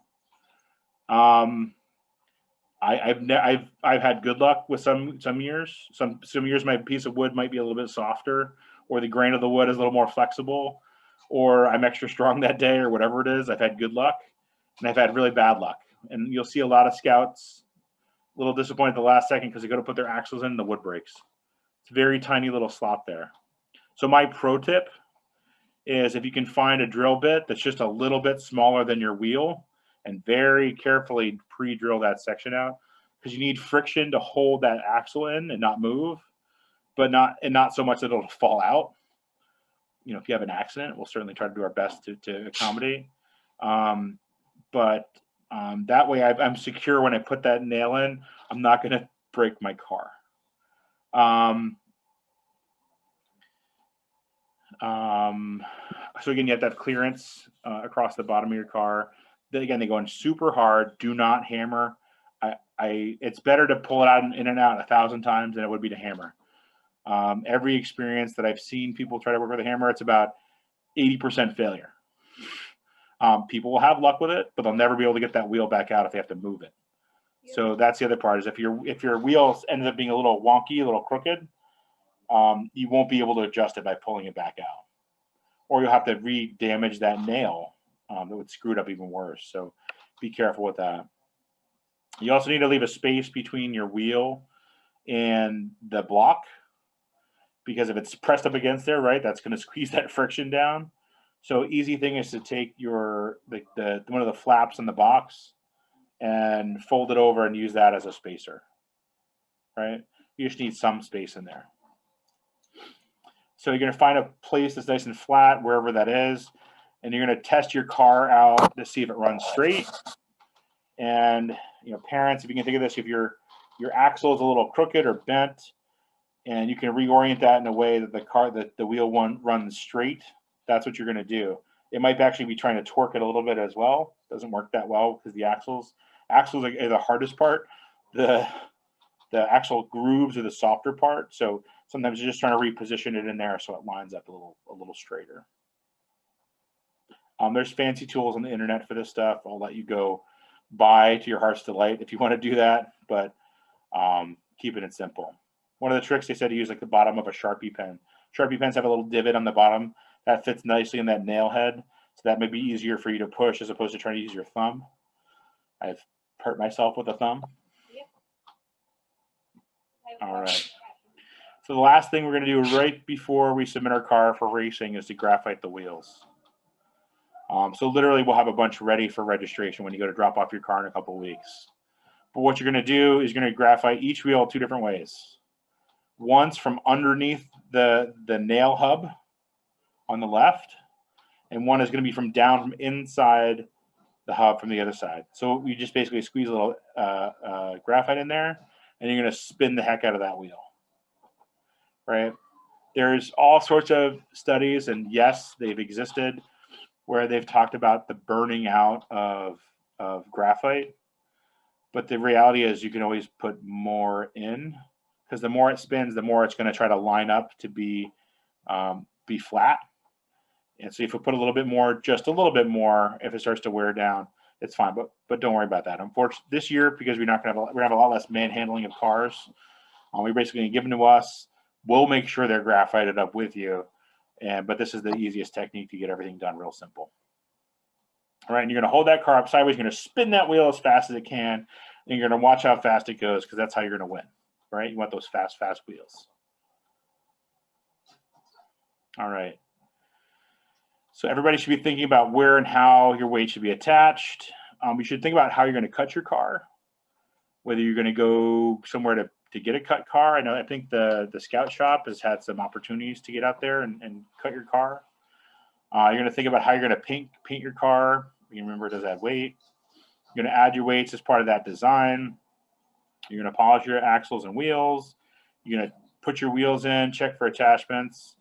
I've had good luck with some years. Some years my piece of wood might be a little bit softer, or the grain of the wood is a little more flexible, or I'm extra strong that day, or whatever it is. I've had good luck, and I've had really bad luck. And you'll see a lot of scouts a little disappointed at the last second because they go to put their axles in and the wood breaks. It's a very tiny little slot there. So my pro tip is if you can find a drill bit that's just a little bit smaller than your wheel, and very carefully pre-drill that section out, because you need friction to hold that axle in and not move, but not so much that it'll fall out. You know, if you have an accident, we'll certainly try to do our best to accommodate. But that way I'm secure when I put that nail in. I'm not going to break my car. So again, you have to have clearance across the bottom of your car. Again, they go in super hard. Do not hammer. It's better to pull it out in and out 1,000 times than it would be to hammer. Every experience that I've seen people try to work with a hammer, it's about 80% failure. People will have luck with it, but they'll never be able to get that wheel back out if they have to move it. So that's the other part, is if your wheel ends up being a little wonky, a little crooked, you won't be able to adjust it by pulling it back out. Or you'll have to re-damage that nail that would screw it up even worse. So be careful with that. You also need to leave a space between your wheel and the block, because if it's pressed up against there, right, that's going to squeeze that friction down. So easy thing is to take one of the flaps in the box and fold it over and use that as a spacer, right? You just need some space in there. So you're going to find a place that's nice and flat, wherever that is, and you're going to test your car out to see if it runs straight. And, you know, parents, if you can think of this, if your axle is a little crooked or bent, and you can reorient that in a way that the wheel runs straight, that's what you're going to do. It might actually be trying to torque it a little bit as well. Doesn't work that well because the axles are the hardest part. The actual grooves are the softer part. So sometimes you're just trying to reposition it in there so it lines up a little straighter. There's fancy tools on the internet for this stuff. I'll let you go buy to your heart's delight if you want to do that, but keeping it simple. One of the tricks they said to use like the bottom of a Sharpie pen. Sharpie pens have a little divot on the bottom that fits nicely in that nail head, so that may be easier for you to push as opposed to trying to use your thumb. I've hurt myself with a thumb. All right. So the last thing we're going to do right before we submit our car for racing is to graphite the wheels. So literally we'll have a bunch ready for registration when you go to drop off your car in a couple of weeks. But what you're going to do is you're going to graphite each wheel 2 different ways. Once from underneath the nail hub on the left, and one is going to be from down from inside the hub from the other side. So you just basically squeeze a little graphite in there, and you're going to spin the heck out of that wheel, right? There's all sorts of studies, and yes, they've existed, where they've talked about the burning out of graphite. But the reality is you can always put more in, because the more it spins, the more it's going to try to line up to be flat. And so if you put a little bit more, just a little bit more, if it starts to wear down, it's fine. But don't worry about that. Unfortunately, this year, because we're going to have a lot less manhandling of cars, we're basically going to give them to us. We'll make sure they're graphited up with you. But this is the easiest technique to get everything done real simple. All right, and you're going to hold that car up sideways. You're going to spin that wheel as fast as it can, and you're going to watch how fast it goes, because that's how you're going to win, right? You want those fast wheels. All right. So everybody should be thinking about where and how your weight should be attached. You should think about how you're going to cut your car, whether you're going to go somewhere to get a cut car. I think the Scout Shop has had some opportunities to get out there and cut your car. You're going to think about how you're going to paint your car. You remember, it does add weight. You're going to add your weights as part of that design. You're going to polish your axles and wheels. You're going to put your wheels in, check for attachments.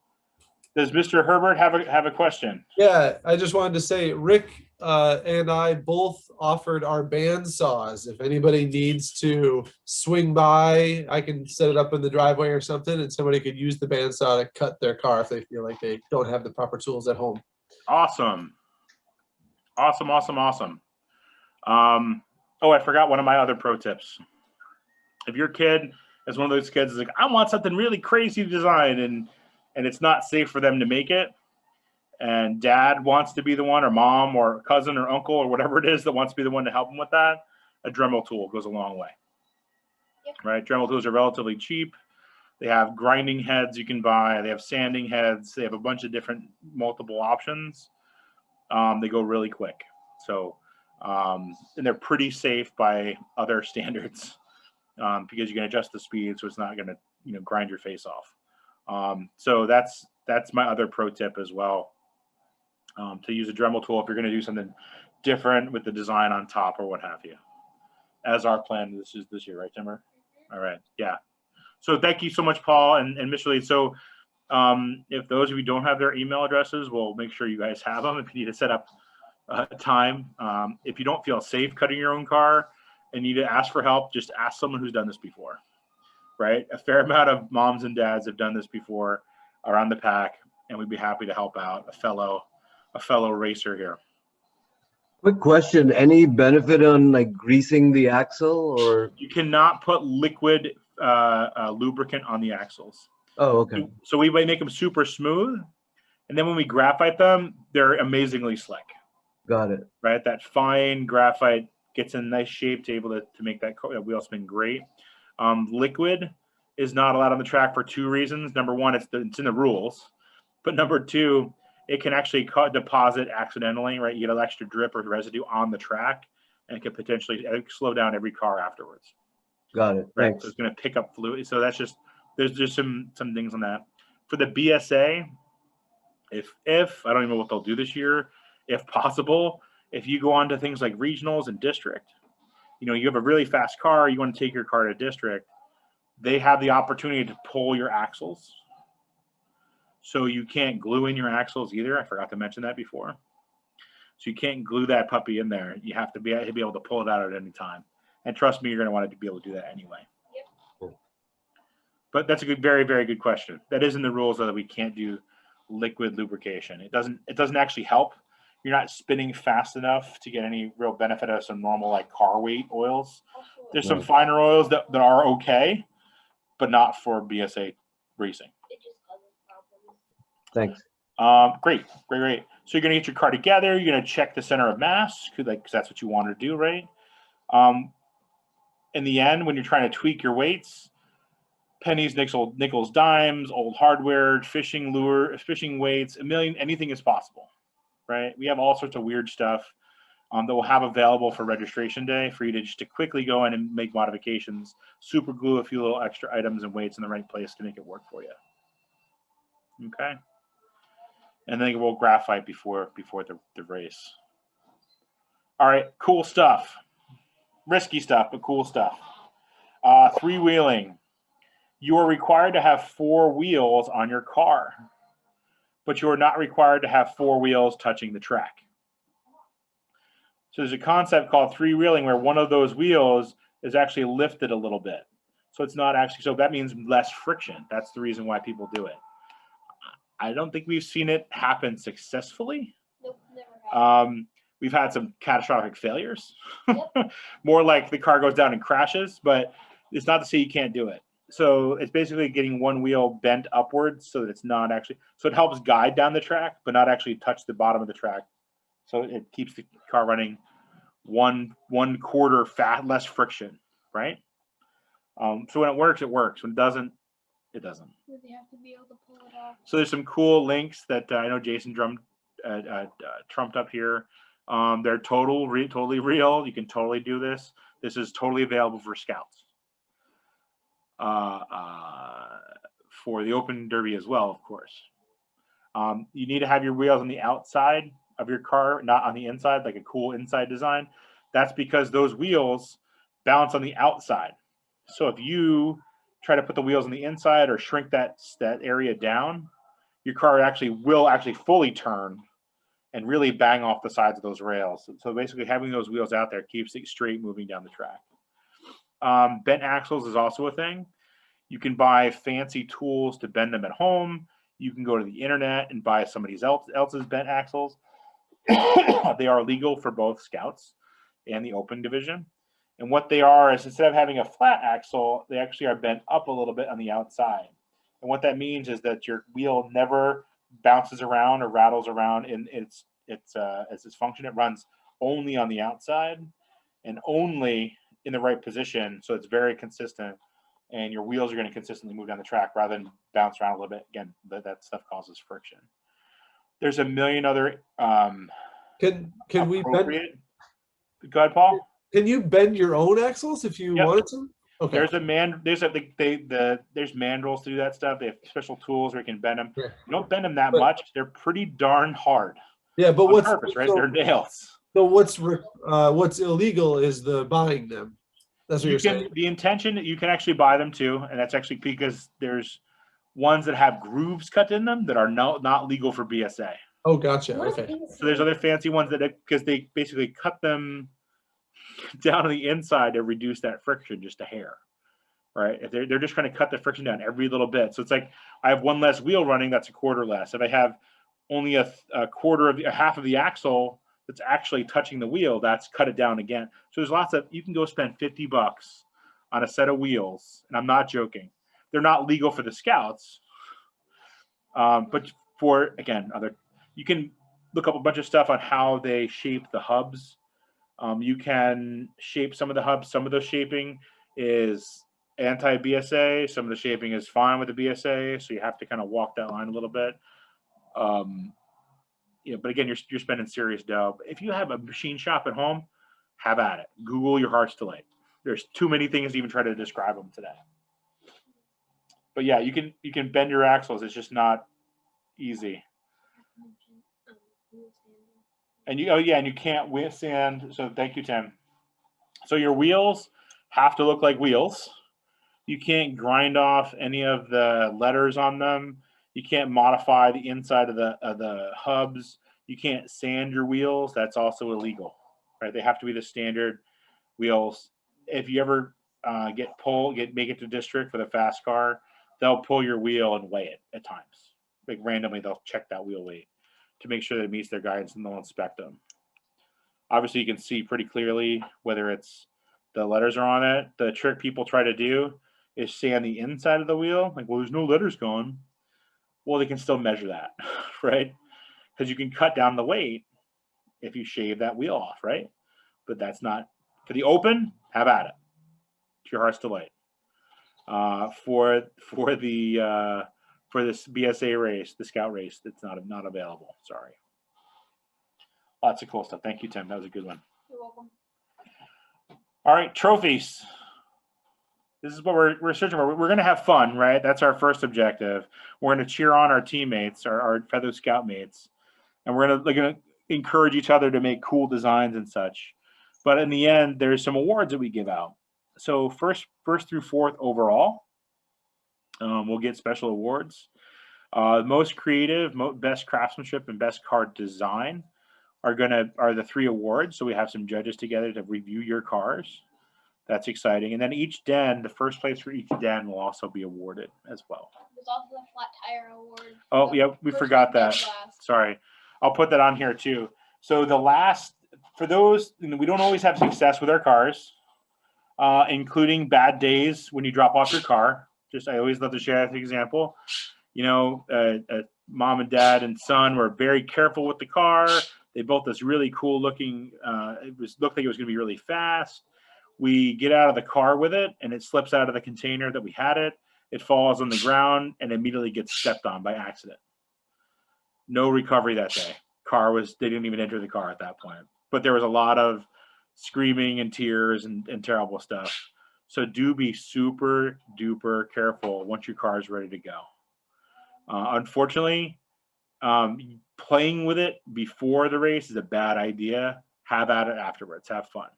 Does Mr. Herbert have a question? Yeah, I just wanted to say, Rick and I both offered our band saws. If anybody needs to swing by, I can set it up in the driveway or something, and somebody could use the band saw to cut their car if they feel like they don't have the proper tools at home. Awesome. Awesome. Oh, I forgot one of my other pro tips. If your kid is one of those kids that's like, I want something really crazy to design, and it's not safe for them to make it, and dad wants to be the one, or mom or cousin or uncle or whatever it is that wants to be the one to help them with that, a Dremel tool goes a long way. Yep. Right? Dremel tools are relatively cheap. They have grinding heads you can buy. They have sanding heads. They have a bunch of different multiple options. They go really quick. So, and they're pretty safe by other standards, because you can adjust the speed so it's not going to grind your face off. So that's my other pro tip as well, to use a Dremel tool if you're going to do something different with the design on top or what have you, as our plan this year, right, Timber? All right. Yeah. So thank you so much, Paul and Mr. Lee. So if those of you don't have their email addresses, we'll make sure you guys have them if you need to set up time. If you don't feel safe cutting your own car and need to ask for help, just ask someone who's done this before. Right? A fair amount of moms and dads have done this before around the pack, and we'd be happy to help out a fellow racer here. Quick question, any benefit on like greasing the axle, or? You cannot put liquid lubricant on the axles. Oh, okay. So we make them super smooth, and then when we graphite them, they're amazingly slick. Got it. Right? That fine graphite gets in nice shape to able to make that wheel spin great. Liquid is not allowed on the track for two reasons. Number one, it's in the rules, but number two, it can actually deposit accidentally, right? You get an extra drip or residue on the track, and it could potentially slow down every car afterwards. Got it. Right? Thanks. So it's going to pick up fluid. So there's just some things on that. For the BSA, if I don't even know what they'll do this year, if possible, if you go on to things like regionals and district, you have a really fast car, you want to take your car to district, they have the opportunity to pull your axles. So you can't glue in your axles either. I forgot to mention that before. So you can't glue that puppy in there. You have to be able to pull it out at any time. And trust me, you're going to want to be able to do that anyway. Yep. Cool. But that's a very, very good question. That is in the rules, though, that we can't do liquid lubrication. It doesn't actually help. You're not spinning fast enough to get any real benefit of some normal like car weight oils. There's some finer oils that are okay, but not for BSA racing. Thanks. Great. So you're gonna get your car together. You're gonna check the center of mass, because that's what you want to do, right? In the end, when you're trying to tweak your weights, pennies, nickels, dimes, old hardware, fishing lure, fishing weights, anything is possible, right? We have all sorts of weird stuff that we'll have available for registration day for you to quickly go in and make modifications, super glue a few little extra items and weights in the right place to make it work for you. Okay. and then we'll graphite before the race. All right, cool stuff. Risky stuff, but cool stuff. Three-wheeling. You are required to have 4 wheels on your car, but you are not required to have 4 wheels touching the track. So there's a concept called three-wheeling where one of those wheels is actually lifted a little bit. So it's not actually, so that means less friction. That's the reason why people do it. I don't think we've seen it happen successfully. Nope, never have. We've had some catastrophic failures. Yep. More like the car goes down and crashes, but it's not to say you can't do it. So it's basically getting one wheel bent upwards so that it's not actually, so it helps guide down the track, but not actually touch the bottom of the track. So it keeps the car running one quarter less friction, right? So when it works, it works. When it doesn't, it doesn't. They have to be able to pull it off. So there's some cool links that I know Jason trumped up here. They're totally real. You can totally do this. This is totally available for scouts. For the Open Derby as well, of course. You need to have your wheels on the outside of your car, not on the inside, like a cool inside design. That's because those wheels bounce on the outside. So if you try to put the wheels on the inside or shrink that area down, your car will fully turn and really bang off the sides of those rails. So basically having those wheels out there keeps it straight moving down the track. Bent axles is also a thing. You can buy fancy tools to bend them at home. You can go to the internet and buy somebody else's bent axles. They are legal for both scouts and the open division. And what they are is, instead of having a flat axle, they actually are bent up a little bit on the outside. And what that means is that your wheel never bounces around or rattles around in its function. It runs only on the outside and only in the right position, so it's very consistent, and your wheels are going to consistently move down the track rather than bounce around a little bit. Again, that stuff causes friction. There's a million other Can we bend? Go ahead, Paul. Can you bend your own axles if you wanted to? Okay. There's mandrels to do that stuff. They have special tools where you can bend them. Yeah. You don't bend them that much. They're pretty darn hard. Yeah, but on purpose, right? They're nails. So what's illegal is the buying them. That's what you're saying. The intention, you can actually buy them too, and that's actually because there's ones that have grooves cut in them that are not legal for BSA. Oh, gotcha. Okay. So there's other fancy ones that, because they basically cut them down on the inside to reduce that friction just a hair, right? If they're just trying to cut the friction down every little bit. So it's like, I have one less wheel running, that's a quarter less. If I have only a half of the axle that's actually touching the wheel, that's cut it down again. So there's lots of, you can go spend $50 on a set of wheels, and I'm not joking. They're not legal for the scouts, but for, again, you can look up a bunch of stuff on how they shape the hubs. You can shape some of the hubs. Some of the shaping is anti-BSA. Some of the shaping is fine with the BSA. So you have to kind of walk that line a little bit. But again, you're spending serious dough. If you have a machine shop at home, have at it. Google your heart's delight. There's too many things to even try to describe them today. But yeah, you can bend your axles. It's just not easy. And you can't withstand. So thank you, Tim. So your wheels have to look like wheels. You can't grind off any of the letters on them. You can't modify the inside of the hubs. You can't sand your wheels. That's also illegal, right? They have to be the standard wheels. If you ever make it to district for the fast car, they'll pull your wheel and weigh it at times. Like randomly, they'll check that wheel weight to make sure that it meets their guidance, and they'll inspect them. Obviously, you can see pretty clearly whether it's the letters are on it. The trick people try to do is sand the inside of the wheel. Like, well, there's no letters gone. Well, they can still measure that, right? Because you can cut down the weight if you shave that wheel off, right? But that's not for the open. Have at it. To your heart's delight. For this BSA race, the scout race, it's not available. Sorry. Lots of cool stuff. Thank you, Tim. That was a good one. You're welcome. All right, trophies. This is what we're searching for. We're going to have fun, right? That's our first objective. We're going to cheer on our teammates, our fellow scout mates, and we're going to encourage each other to make cool designs and such. But in the end, there's some awards that we give out. So first through fourth overall, we'll get special awards. Most creative, best craftsmanship, and best card design are the 3 awards. So we have some judges together to review your cars. That's exciting. And then each den, the first place for each den will also be awarded as well. There's also the flat tire award. Oh, yeah, we forgot that. Sorry. I'll put that on here too. So for those, we don't always have success with our cars, including bad days when you drop off your car. I always love to share that example. Mom and dad and son were very careful with the car. They built this really cool looking, looked like it was going to be really fast. We get out of the car with it, and it slips out of the container that we had it. It falls on the ground and immediately gets stepped on by accident. No recovery that day. They didn't even enter the car at that point. But there was a lot of screaming and tears and terrible stuff. So do be super duper careful once your car is ready to go. Unfortunately, playing with it before the race is a bad idea. Have at it afterwards. Have fun.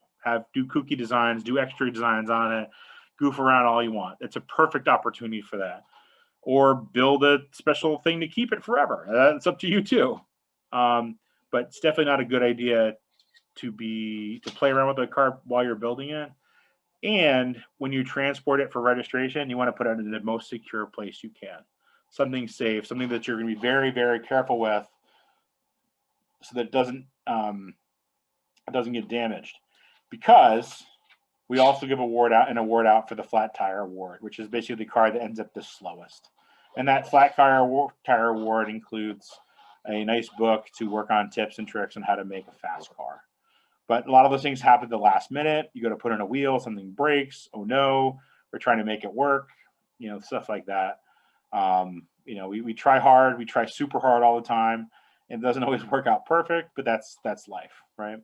Do kooky designs, do extra designs on it, goof around all you want. It's a perfect opportunity for that. Or build a special thing to keep it forever. That's up to you too. But it's definitely not a good idea to play around with the car while you're building it. And when you transport it for registration, you want to put it in the most secure place you can. Something safe, something that you're going to be very, very careful with, so that it doesn't get damaged. Because we also give an award out for the flat tire award, which is basically the car that ends up the slowest. And that flat tire award includes a nice book to work on tips and tricks on how to make a fast car. But a lot of those things happen at the last minute. You go to put in a wheel, something breaks. Oh no, we're trying to make it work. Stuff like that. We try hard. We try super hard all the time. It doesn't always work out perfect, but that's life, right?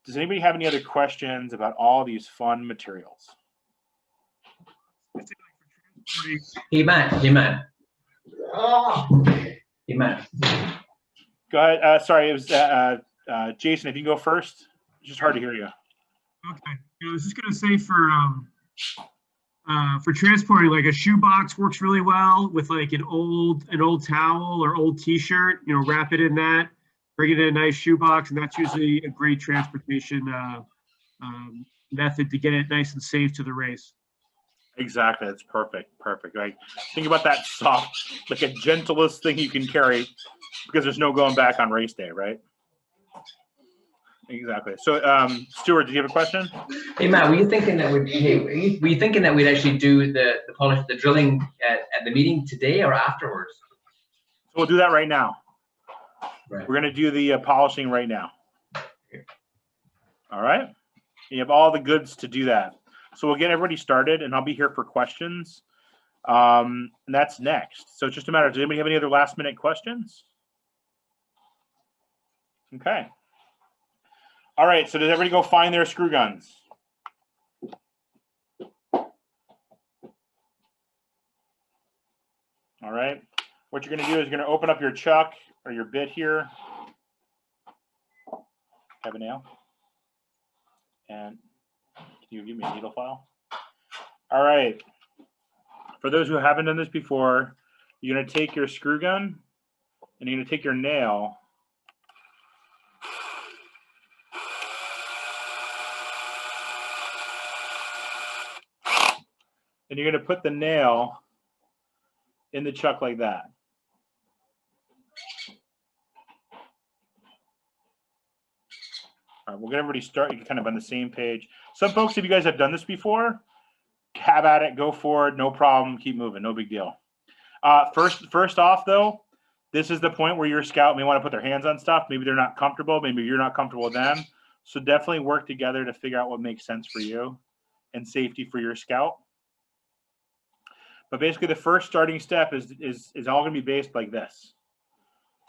Does anybody have any other questions about all these fun materials? Hey, Matt. Go ahead. Sorry, it was Jason. If you can go first, it's just hard to hear you. Okay. I was just gonna say for transporting, like a shoebox works really well with like an old towel or old T-shirt. Wrap it in that. Bring it in a nice shoebox, and that's usually a great transportation method to get it nice and safe to the race. Exactly, that's perfect. Like, think about that soft, like a gentlest thing you can carry, because there's no going back on race day, right? Exactly. So, Stuart, do you have a question? Hey Matt, were you thinking that we'd actually do the polish, the drilling at the meeting today or afterwards? So we'll do that right now. Right. We're going to do the polishing right now. All right. You have all the goods to do that. So we'll get everybody started, and I'll be here for questions. And that's next. So it's just a matter. Does anybody have any other last-minute questions? Okay. All right. So does everybody go find their screw guns? All right. What you're going to do is you're going to open up your chuck or your bit here. Have a nail. And can you give me a needle file? All right. For those who haven't done this before, you're going to take your screw gun and you're going to take your nail. And you're going to put the nail in the chuck like that. All right, we'll get everybody started kind of on the same page. Some folks, if you guys have done this before, have at it, go for it, no problem, keep moving, no big deal. First off, though, this is the point where your scout may want to put their hands on stuff. Maybe they're not comfortable, maybe you're not comfortable with them. So definitely work together to figure out what makes sense for you and safety for your scout. But basically, the first starting step is all going to be based like this.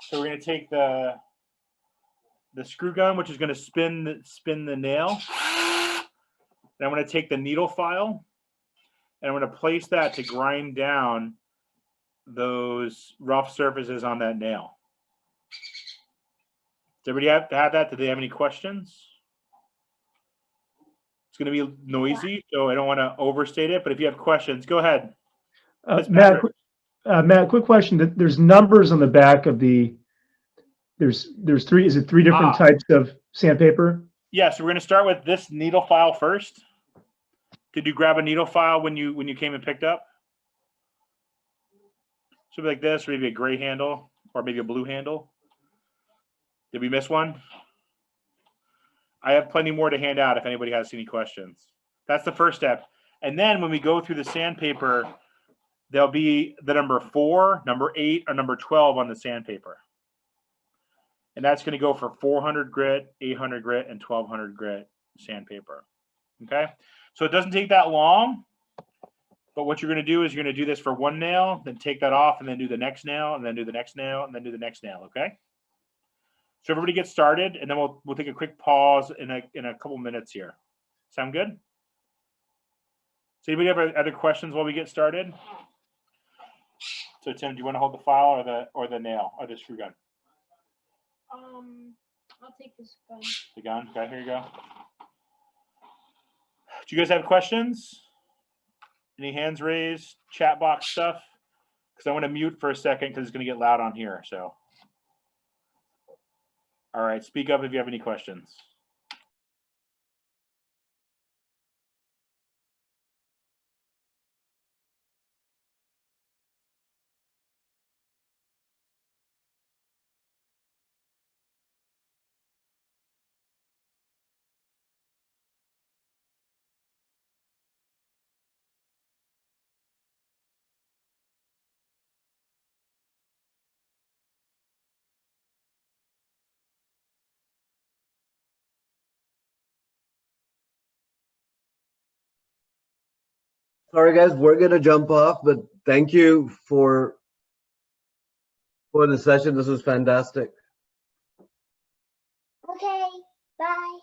So we're going to take the screw gun, which is going to spin the nail. Then I'm going to take the needle file, And I'm going to place that to grind down those rough surfaces on that nail. Does everybody have that? Do they have any questions? It's going to be noisy, so I don't want to overstate it. But if you have questions, go ahead. Matt, quick question. There's numbers on the back of the. There's three. Is it three different types of sandpaper? Yeah. So we're going to start with this needle file first. Did you grab a needle file when you came and picked up? Should be like this, or maybe a gray handle, or maybe a blue handle. Did we miss one? I have plenty more to hand out if anybody has any questions. That's the first step. And then when we go through the sandpaper, there'll be the number 4, number 8, or number 12 on the sandpaper. And that's going to go for 400 grit, 800 grit, and 1200 grit sandpaper. Okay? So it doesn't take that long. But what you're going to do is you're going to do this for one nail, then take that off, and then do the next nail, and then do the next nail, and then do the next nail. Okay? So everybody get started, and then we'll take a quick pause in a couple minutes here. Sound good? So anybody have other questions while we get started? So Tim, do you want to hold the file or the nail or the screw gun? I'll take this gun. The gun. Okay, here you go. Do you guys have questions? Any hands raised? Chat box stuff? Because I want to mute for a second because it's going to get loud on here. So. All right, speak up if you have any questions. Sorry, guys, we're gonna jump off, but thank you for the session. This was fantastic. Okay, bye.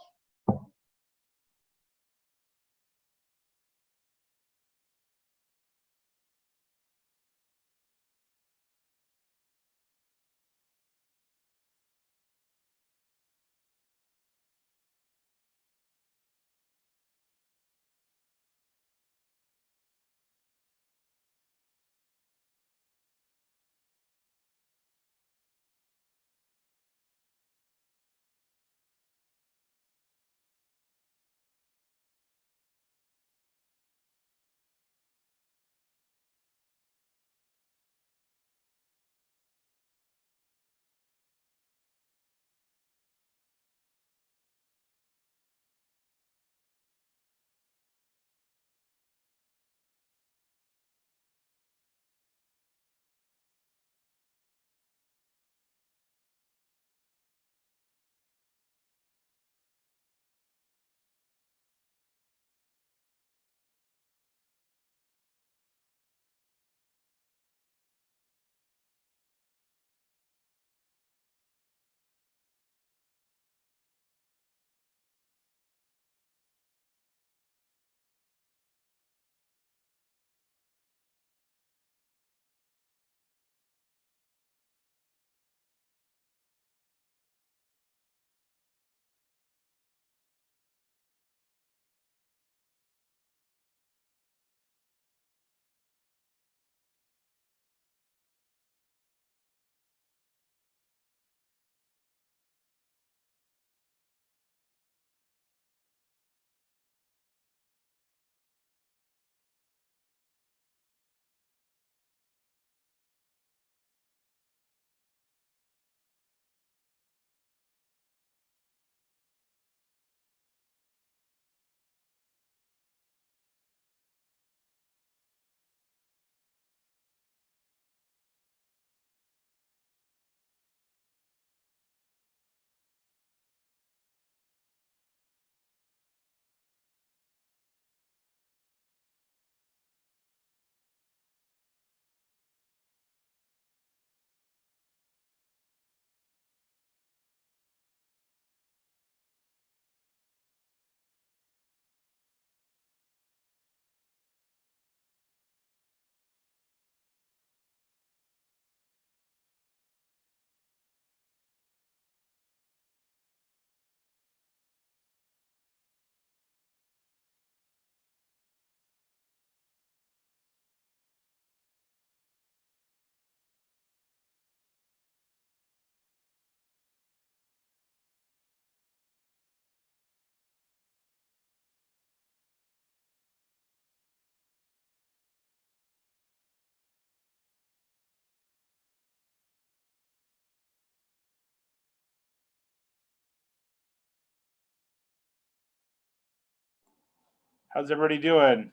How's everybody doing?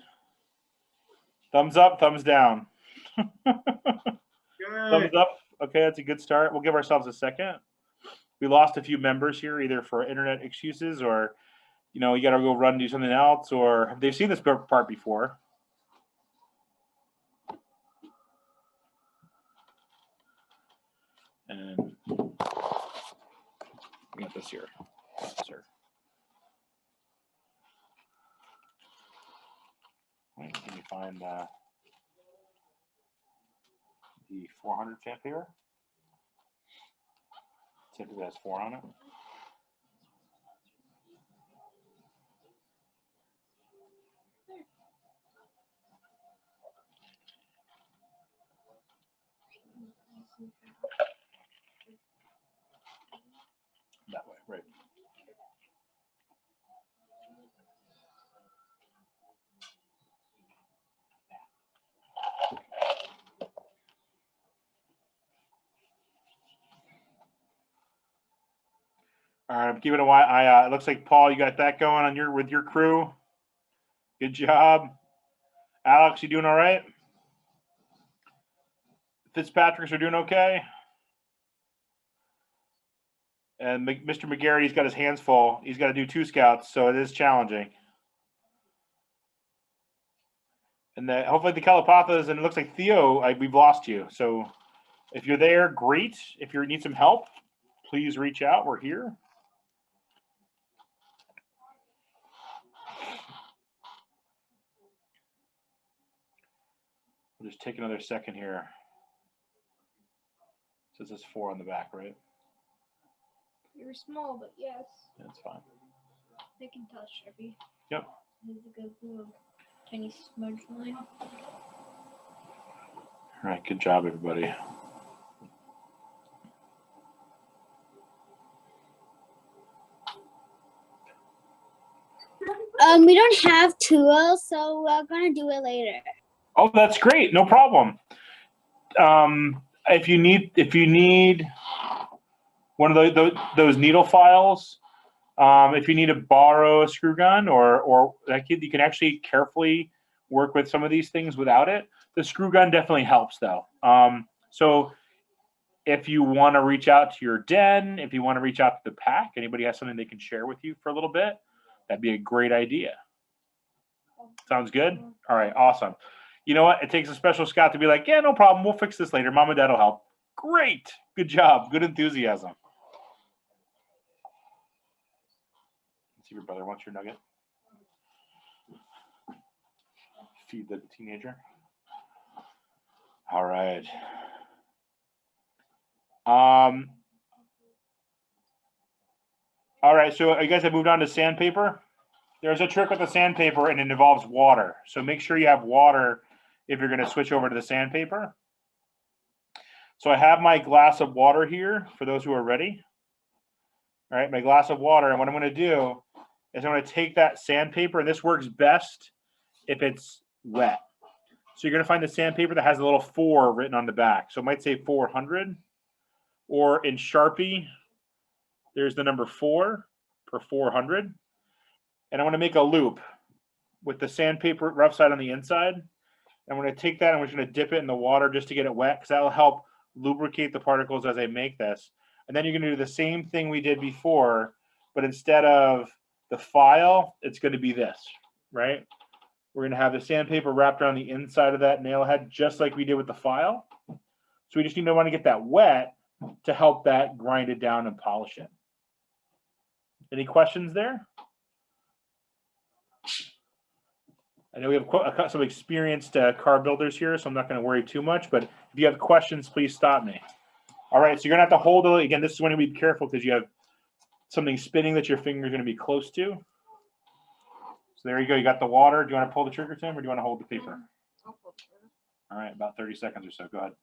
Thumbs up, thumbs down. Thumbs up. Okay, that's a good start. We'll give ourselves a second. We lost a few members here, either for internet excuses or, you know, you got to go run and do something else, or they've seen this part before. And we got this here. Sir. Wait, can you find the 400 sandpaper? Typically has 4 on it. That way, right. All right, I'm giving it a while. It looks like Paul, you got that going on with your crew. Good job, Alex. You doing all right? Fitzpatrick's are doing okay. And Mr. McGarry's got his hands full. He's got to do 2 scouts, so it is challenging. And hopefully the Calapathas, and it looks like Theo, we've lost you. So if you're there, great. If you need some help, please reach out. We're here. We'll just take another second here. It says it's 4 on the back, right? You're small, but yes. That's fine. They can touch Sharpie. Yep. There's a good little tiny smudge line. All right, good job, everybody. We don't have tools, so we're gonna do it later. Oh, that's great. No problem. If you need one of those needle files, if you need to borrow a screw gun or you can actually carefully work with some of these things without it. The screw gun definitely helps though. So if you want to reach out to your den, if you want to reach out to the pack, anybody has something they can share with you for a little bit, that'd be a great idea. Sounds good? All right, awesome. You know what? It takes a special scout to be like, yeah, no problem. We'll fix this later. Mom and Dad will help. Great. Good job. Good enthusiasm. Let's see if your brother wants your nugget. Feed the teenager. All right. All right, so you guys have moved on to sandpaper. There's a trick with the sandpaper, and it involves water. So make sure you have water if you're going to switch over to the sandpaper. So I have my glass of water here for those who are ready. All right, my glass of water. And what I'm going to do is I'm going to take that sandpaper, and this works best if it's wet. So you're going to find the sandpaper that has a little 4 written on the back. So it might say 400, or in Sharpie, there's the number 4 for 400. And I'm going to make a loop with the sandpaper rough side on the inside. I'm going to take that and we're just going to dip it in the water just to get it wet, because that will help lubricate the particles as I make this. And then you're going to do the same thing we did before, but instead of the file, it's going to be this, right? We're going to have the sandpaper wrapped around the inside of that nail head, just like we did with the file. So we just need to want to get that wet to help that grind it down and polish it. Any questions there? I know we have some experienced car builders here, so I'm not going to worry too much. But if you have questions, please stop me. All right, so you're going to have to hold it. Again, this is when you be careful because you have something spinning that your finger is going to be close to. So there you go. You got the water. Do you want to pull the trigger, Tim, or do you want to hold the paper? I'll pull the trigger. All right, about 30 seconds or so. Go ahead.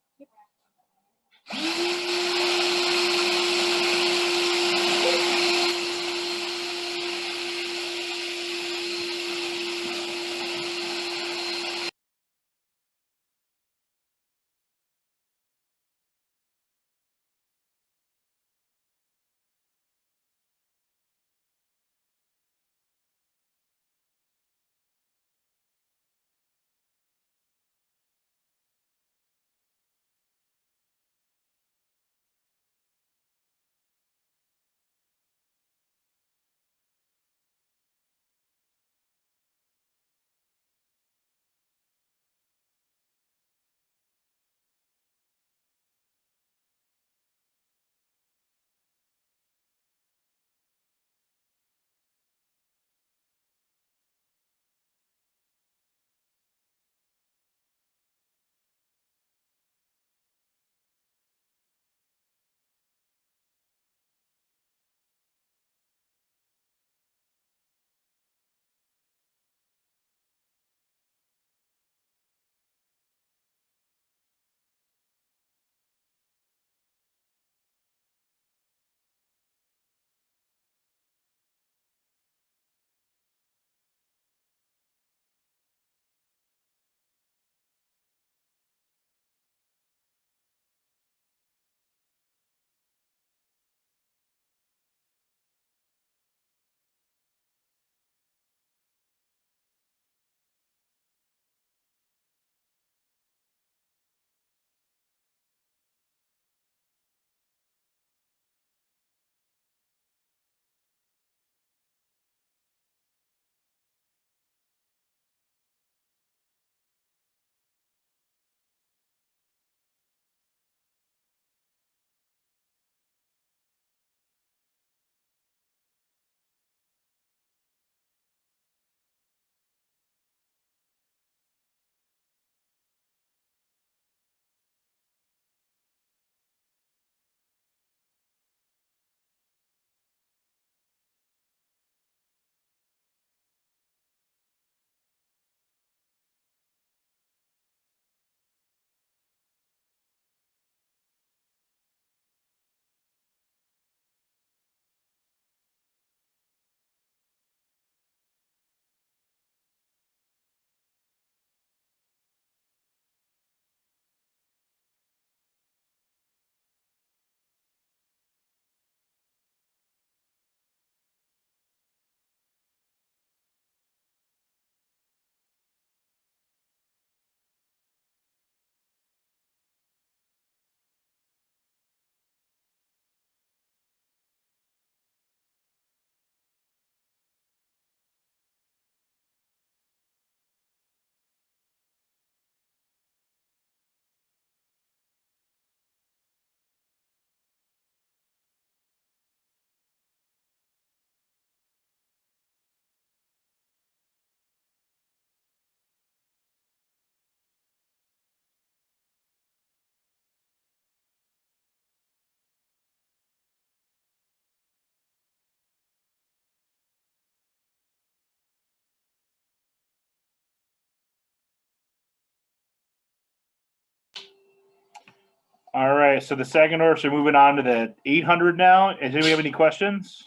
All right, so the Sagendorphs are moving on to the 800 now. Does anybody have any questions?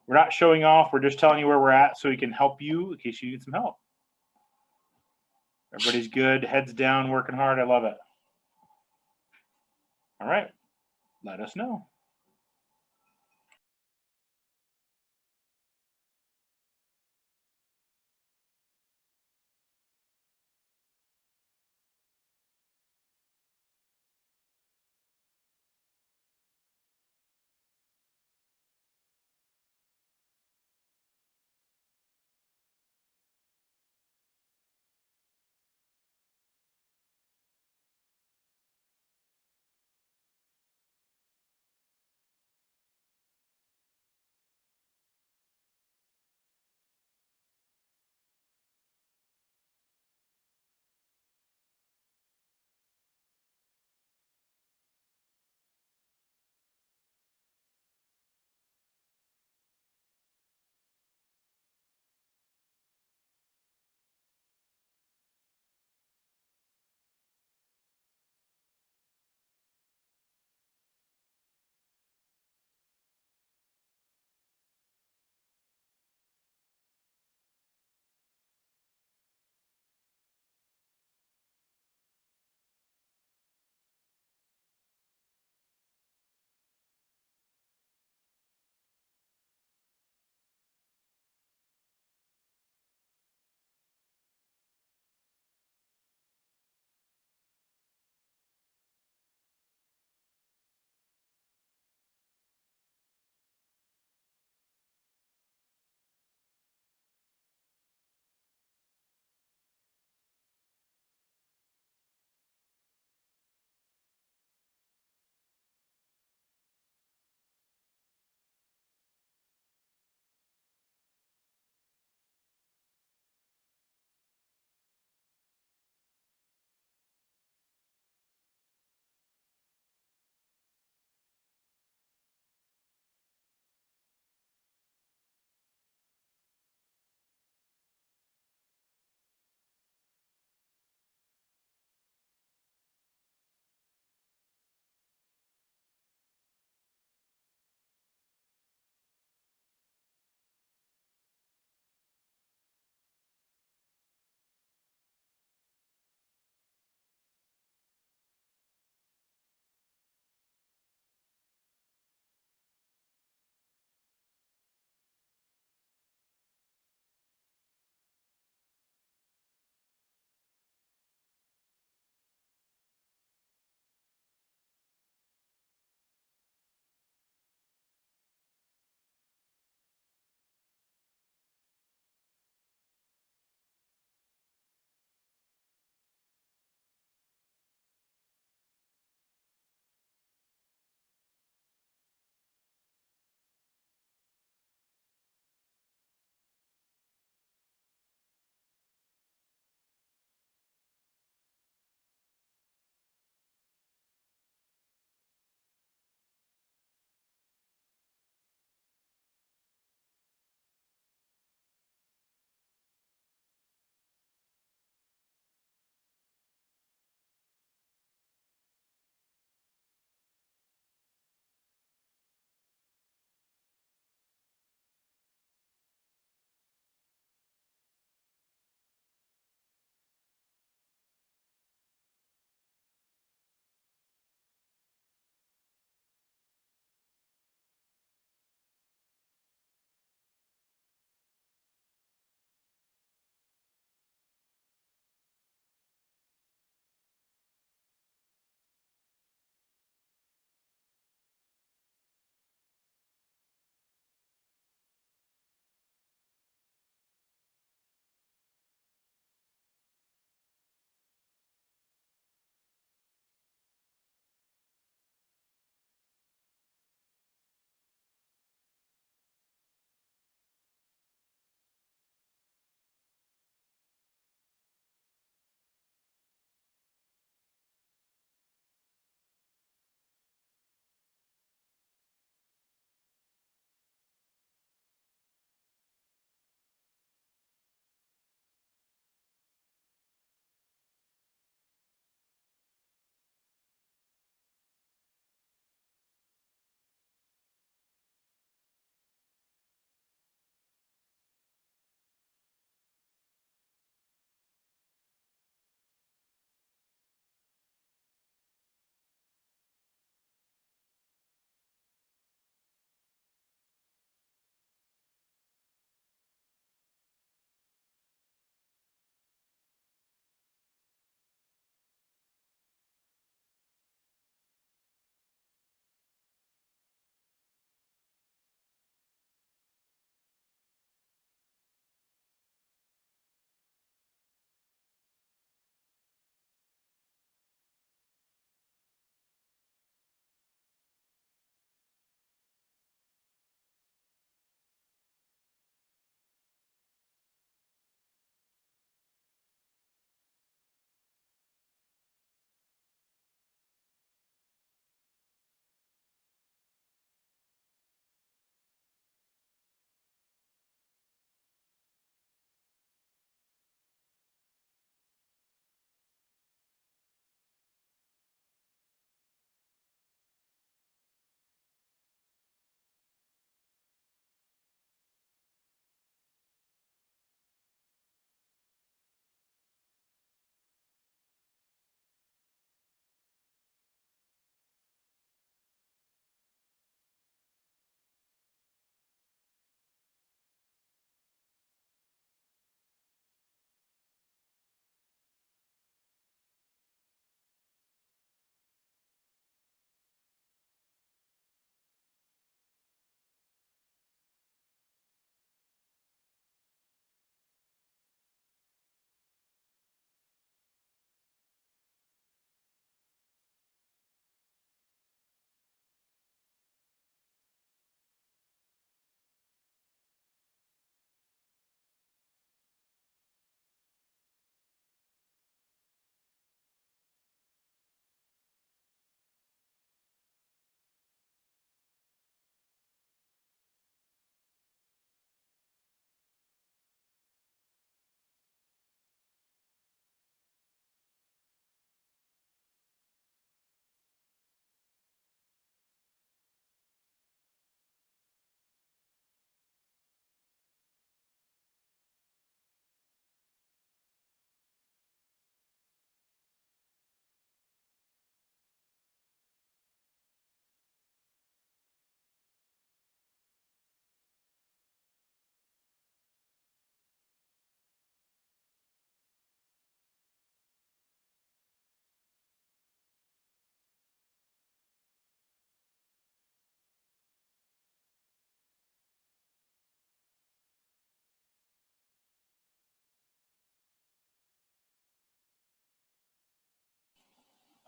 We're not showing off. We're just telling you where we're at so we can help you in case you need some help. Everybody's good, heads down, working hard. I love it. All right, let us know.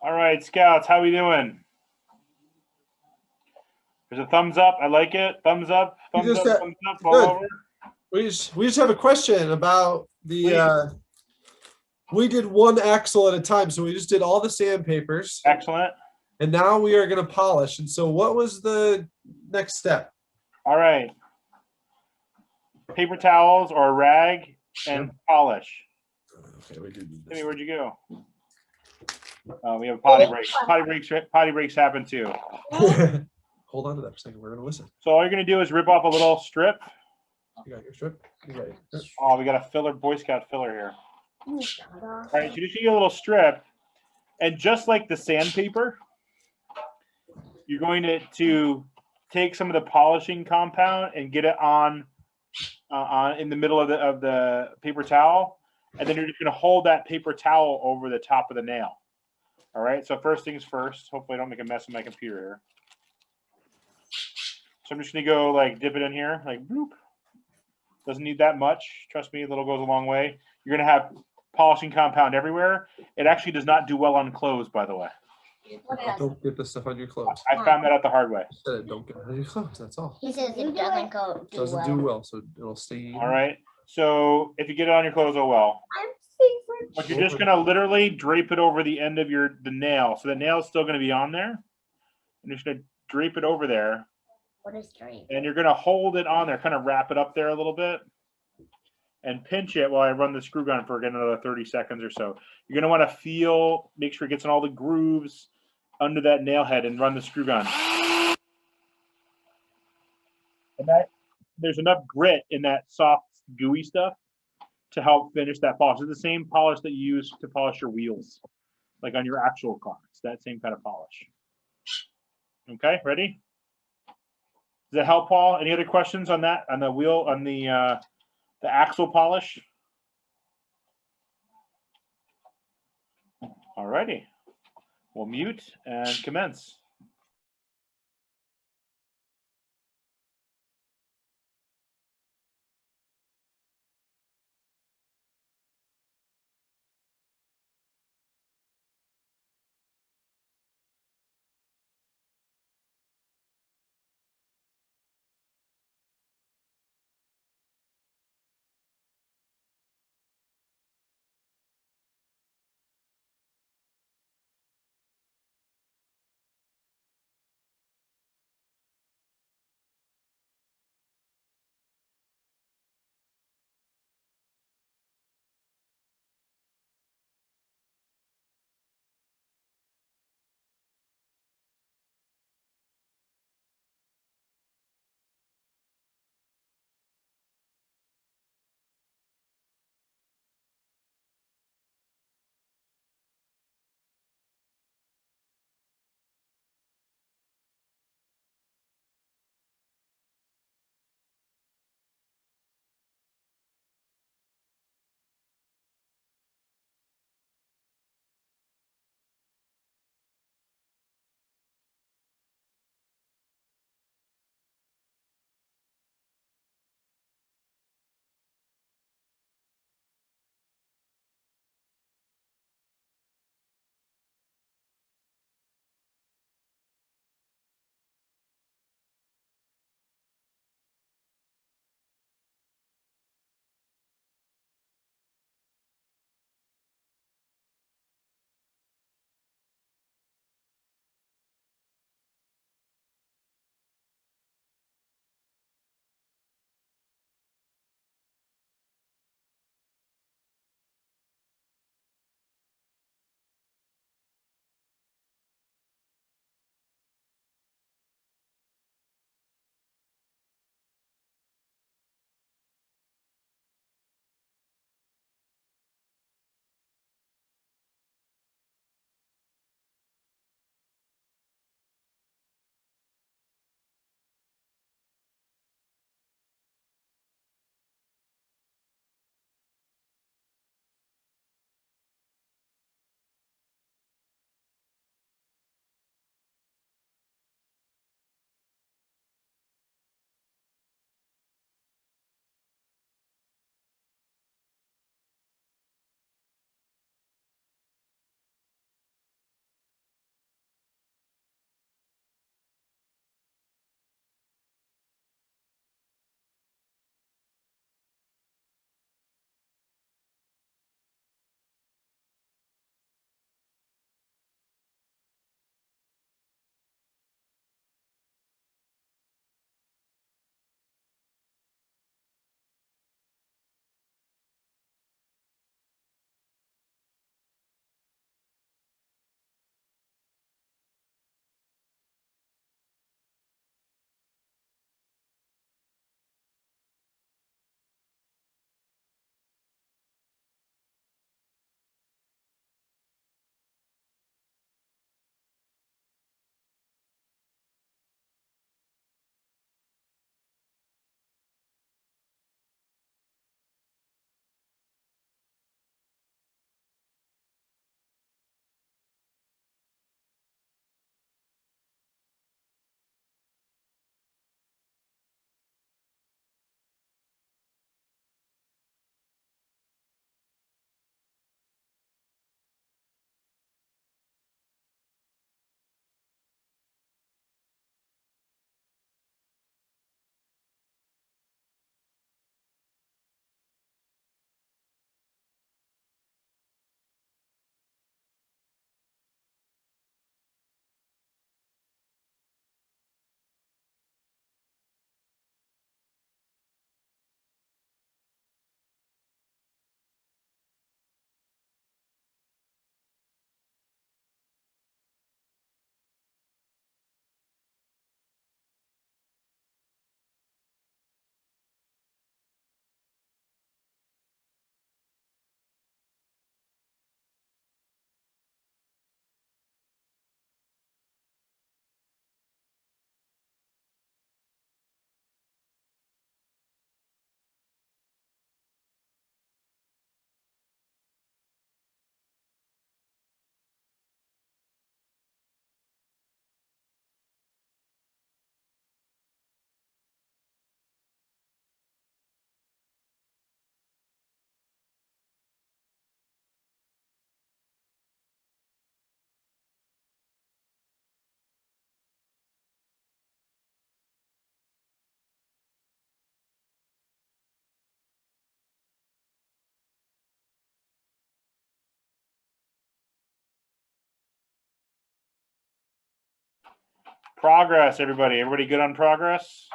All right, Scouts, how we doing? There's a thumbs up. I like it. Thumbs up. You Thumbs just up. got- Thumbs up. All good. over. We just have a question about the. We did one axle at a time, so we just did all the sandpapers, Excellent. and now we are going to polish. And so, what was the next step? All right. Paper towels or a rag and polish. Okay, we did Timmy, where'd you go? Oh, we have a potty break. Potty breaks happen too. Hold on to that for a second. We're going to listen. So all you're gonna do is rip off a little strip. You got your strip. You got your strip. Oh, we got a filler, Boy Scout filler here. All right, so you just get a little strip, and just like the sandpaper, you're going to take some of the polishing compound and get it on in the middle of the paper towel, and then you're just going to hold that paper towel over the top of the nail. All right. So first things first. Hopefully, I don't make a mess of my computer here. So I'm just going to go like dip it in here, like bloop. Doesn't need that much. Trust me, a little goes a long way. You're going to have polishing compound everywhere. It actually does not do well on clothes, by the way. Don't get this stuff on your clothes. I found that out the hard way. Don't get it on your clothes. That's all. He says it doesn't go do Doesn't well. do well, so it'll stay. All right. So if you get it on your clothes, oh well. But you're just gonna literally drape it over the end of the nail. So the nail is still gonna be on there. And you're just gonna drape it over there. What is drape? And you're gonna hold it on there, kind of wrap it up there a little bit. And pinch it while I run the screw gun for again another 30 seconds or so. You're gonna want to make sure it gets in all the grooves under that nail head and run the screw gun. And there's enough grit in that soft, gooey stuff to help finish that polish. It's the same polish that you use to polish your wheels, like on your actual car. It's that same kind of polish. Okay, ready? Does that help, Paul? Any other questions on that? On the wheel, on the axle polish? All righty. We'll mute and commence. Progress, everybody. Everybody good on progress?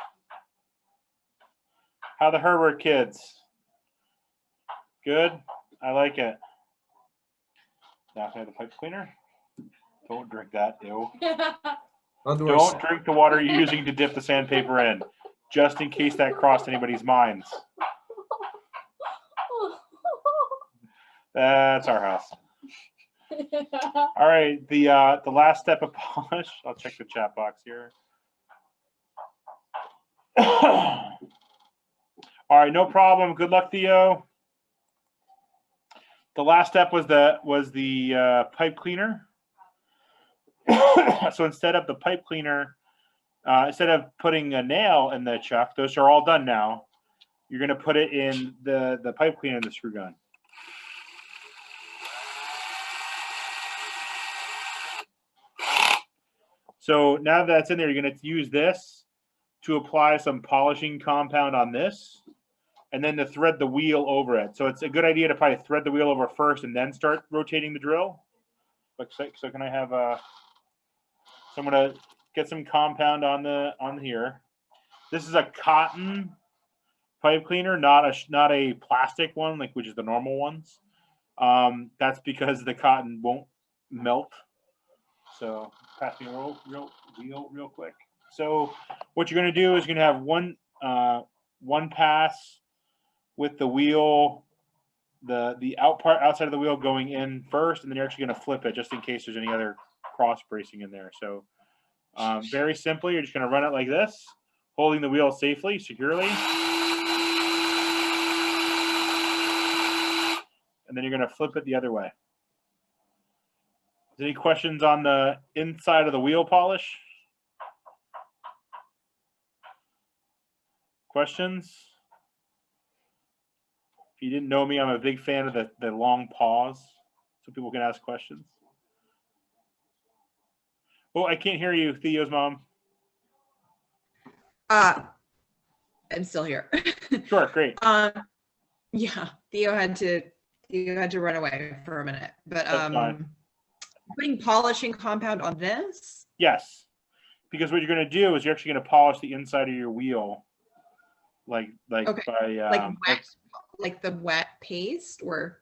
How the Herbert kids? Good? I like it. Now can I have the pipe cleaner? Don't drink that, ew. Don't drink the water you're using to dip the sandpaper in, just in case that crossed anybody's minds. That's our house. All right, the last step of polish. I'll check the chat box here. All right, no problem. Good luck, Theo. The last step was the pipe cleaner. So instead of the pipe cleaner, instead of putting a nail in the chuck, those are all done now. You're going to put it in the pipe cleaner and the screw gun. So now that that's in there, you're going to use this to apply some polishing compound on this, and then to thread the wheel over it. So it's a good idea to probably thread the wheel over first and then start rotating the drill. So can I have so I'm going to get some compound on here. This is a cotton pipe cleaner, not a plastic one, like which is the normal ones. That's because the cotton won't melt. So pass me a wheel real quick. So what you're going to do is you're going to have one pass with the wheel, the outside of the wheel going in first, and then you're actually going to flip it just in case there's any other cross bracing in there. So very simply, you're just going to run it like this, holding the wheel safely, securely. And then you're going to flip it the other way. Any questions on the inside of the wheel polish? Questions? If you didn't know me, I'm a big fan of the long pause so people can ask questions. Oh, I can't hear you, Theo's mom. I'm still here. Sure, great. Yeah, Theo had to run away for a minute, but putting polishing compound on this? Yes, because what you're going to do is you're actually going to polish the inside of your wheel, like Okay. by like the wet paste, or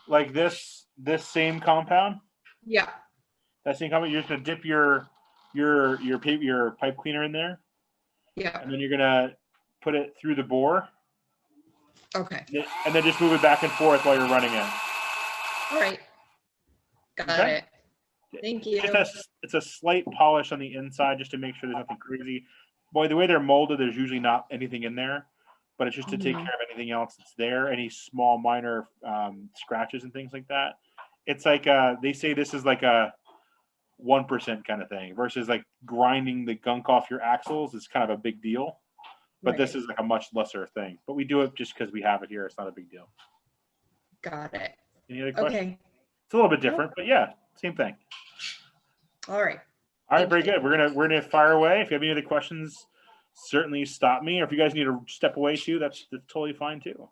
like this same compound. Yeah. That same compound. You're just going to dip your pipe cleaner in there. Yeah. And then you're going to put it through the bore. Okay. And then just move it back and forth while you're running it. All right. Got Okay. it. Thank you. It's a slight polish on the inside just to make sure there's nothing crazy. Boy, the way they're molded, there's usually not anything in there, but it's just to take care of anything else that's there, any small minor scratches and things like that. It's like they say this is like a 1% kind of thing versus like grinding the gunk off your axles is kind of a big deal. But this is like a much lesser thing. But we do it just because we have it here. It's not a big deal. Got it. Any other questions? Okay. It's a little bit different, but yeah, same thing. All right. All right, very good. We're gonna fire away. If you have any other questions, certainly stop me. Or if you guys need to step away too, that's totally fine too.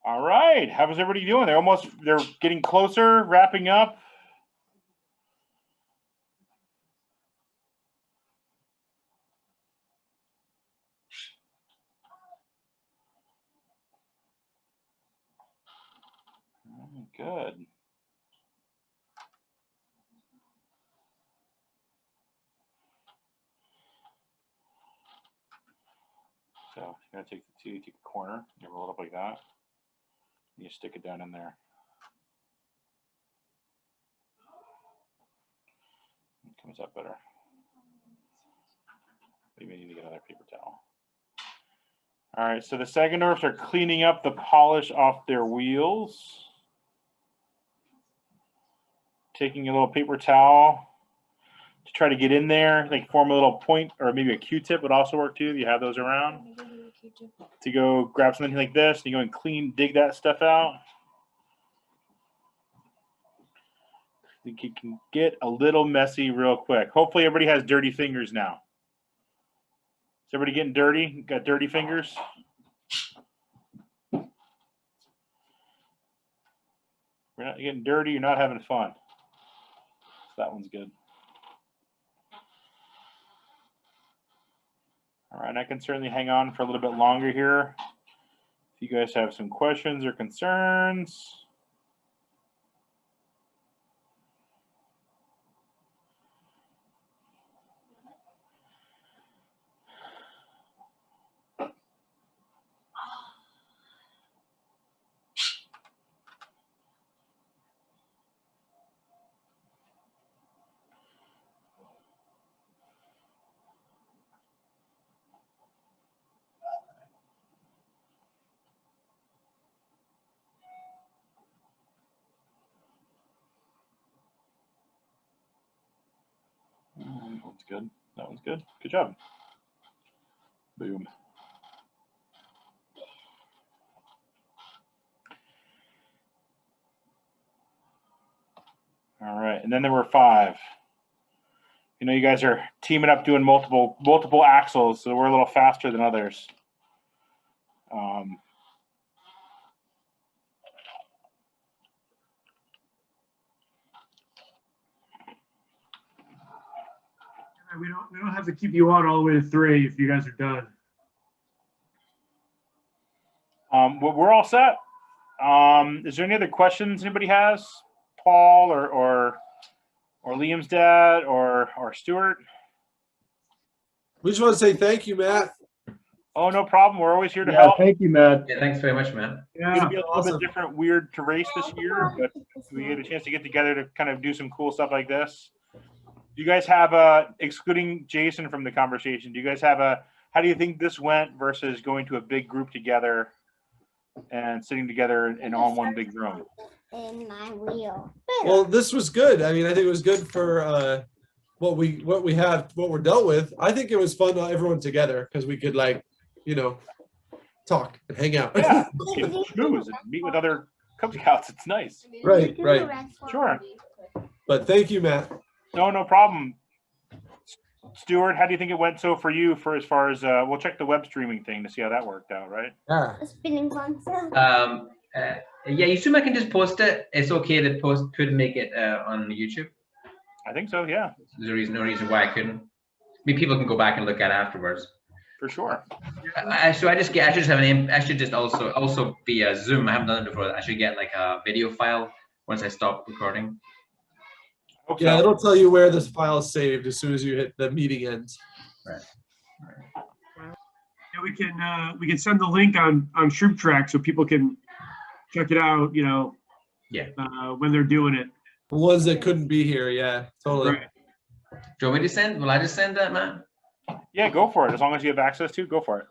All right. How's everybody doing? They're getting closer, wrapping up. Good. So you're gonna take the two, take a corner, you roll it up like that. You stick it down in there. It comes up better. You may need to get another paper towel. All right, so the Sagendorphs are cleaning up the polish off their wheels. Taking a little paper towel to try to get in there, like form a little point, or maybe a Q-tip would also work too if you have those around. To go grab something like this, and you go and dig that stuff out. It can get a little messy real quick. Hopefully everybody has dirty fingers now. Is everybody getting dirty? Got dirty fingers? You're not getting dirty, you're not having fun. So that one's good. All right, I can certainly hang on for a little bit longer here. If you guys have some questions or concerns. That one's good. That one's good. Good job. Boom. All right, and then there were 5. You know, you guys are teaming up doing multiple axles, so we're a little faster than others. We don't have to keep you on all the way to 3 if you guys are done. We're all set. Is there any other questions anybody has? Paul or Liam's dad or Stuart? We just want to say thank you, Matt. Oh, no problem. We're always here to Yeah, help. thank you, Matt. Yeah, thanks very much, Matt. It's going to be a little bit different, weird to race this year, but we get a chance to get together to kind of do some cool stuff like this. Do you guys have excluding Jason from the conversation, do you guys have how do you think this went versus going to a big group together and sitting together in on one big room? In my wheel. Well, this was good. I mean, I think it was good for what we had, what we're dealt with. I think it was fun, everyone together, because we could, like, you know, talk and hang out. Yeah, schmooze and meet with other Cub Scouts. It's nice. Right. Sure. But thank you, Matt. No problem. Stuart, how do you think it went so for you as far as we'll check the web streaming thing to see how that worked out, right? Yeah. Spinning console. Yeah, you assume I can just post it. It's okay to couldn't make it on YouTube. I think so, yeah. There's no reason why I couldn't. I mean, people can go back and look at it afterwards. For sure. I should just also via Zoom. I haven't done it before. I should get like a video file once I stop recording. Yeah, it'll tell you where this file is saved as soon as you hit the meeting ends. Right. Yeah, we can send the link on Troop Track so people can check it out. You know. Yeah. When they're doing it. The ones that couldn't be here, yeah, totally. Right. Do you want me to send? Will I just send that, Matt? Yeah, go for it. As long as you have access to, go for it.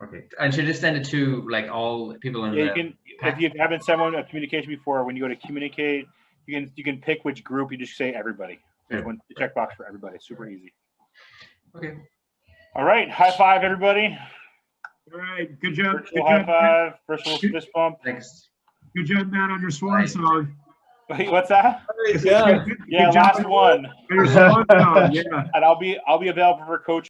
Okay. And should just send it to like all people in Yeah, the you can. If you haven't sent one a communication before, when you go to communicate, you can pick which group. You just say everybody. There's one checkbox for everybody. Super easy. Okay. All right. High five, everybody. All right. Good job. Virtual high five. Virtual fist bump. Thanks. Good job, Matt, on your swan song. Wait, what's that? Yeah. Yeah, Good job. last one. Your swan song, yeah. And I'll be available for coach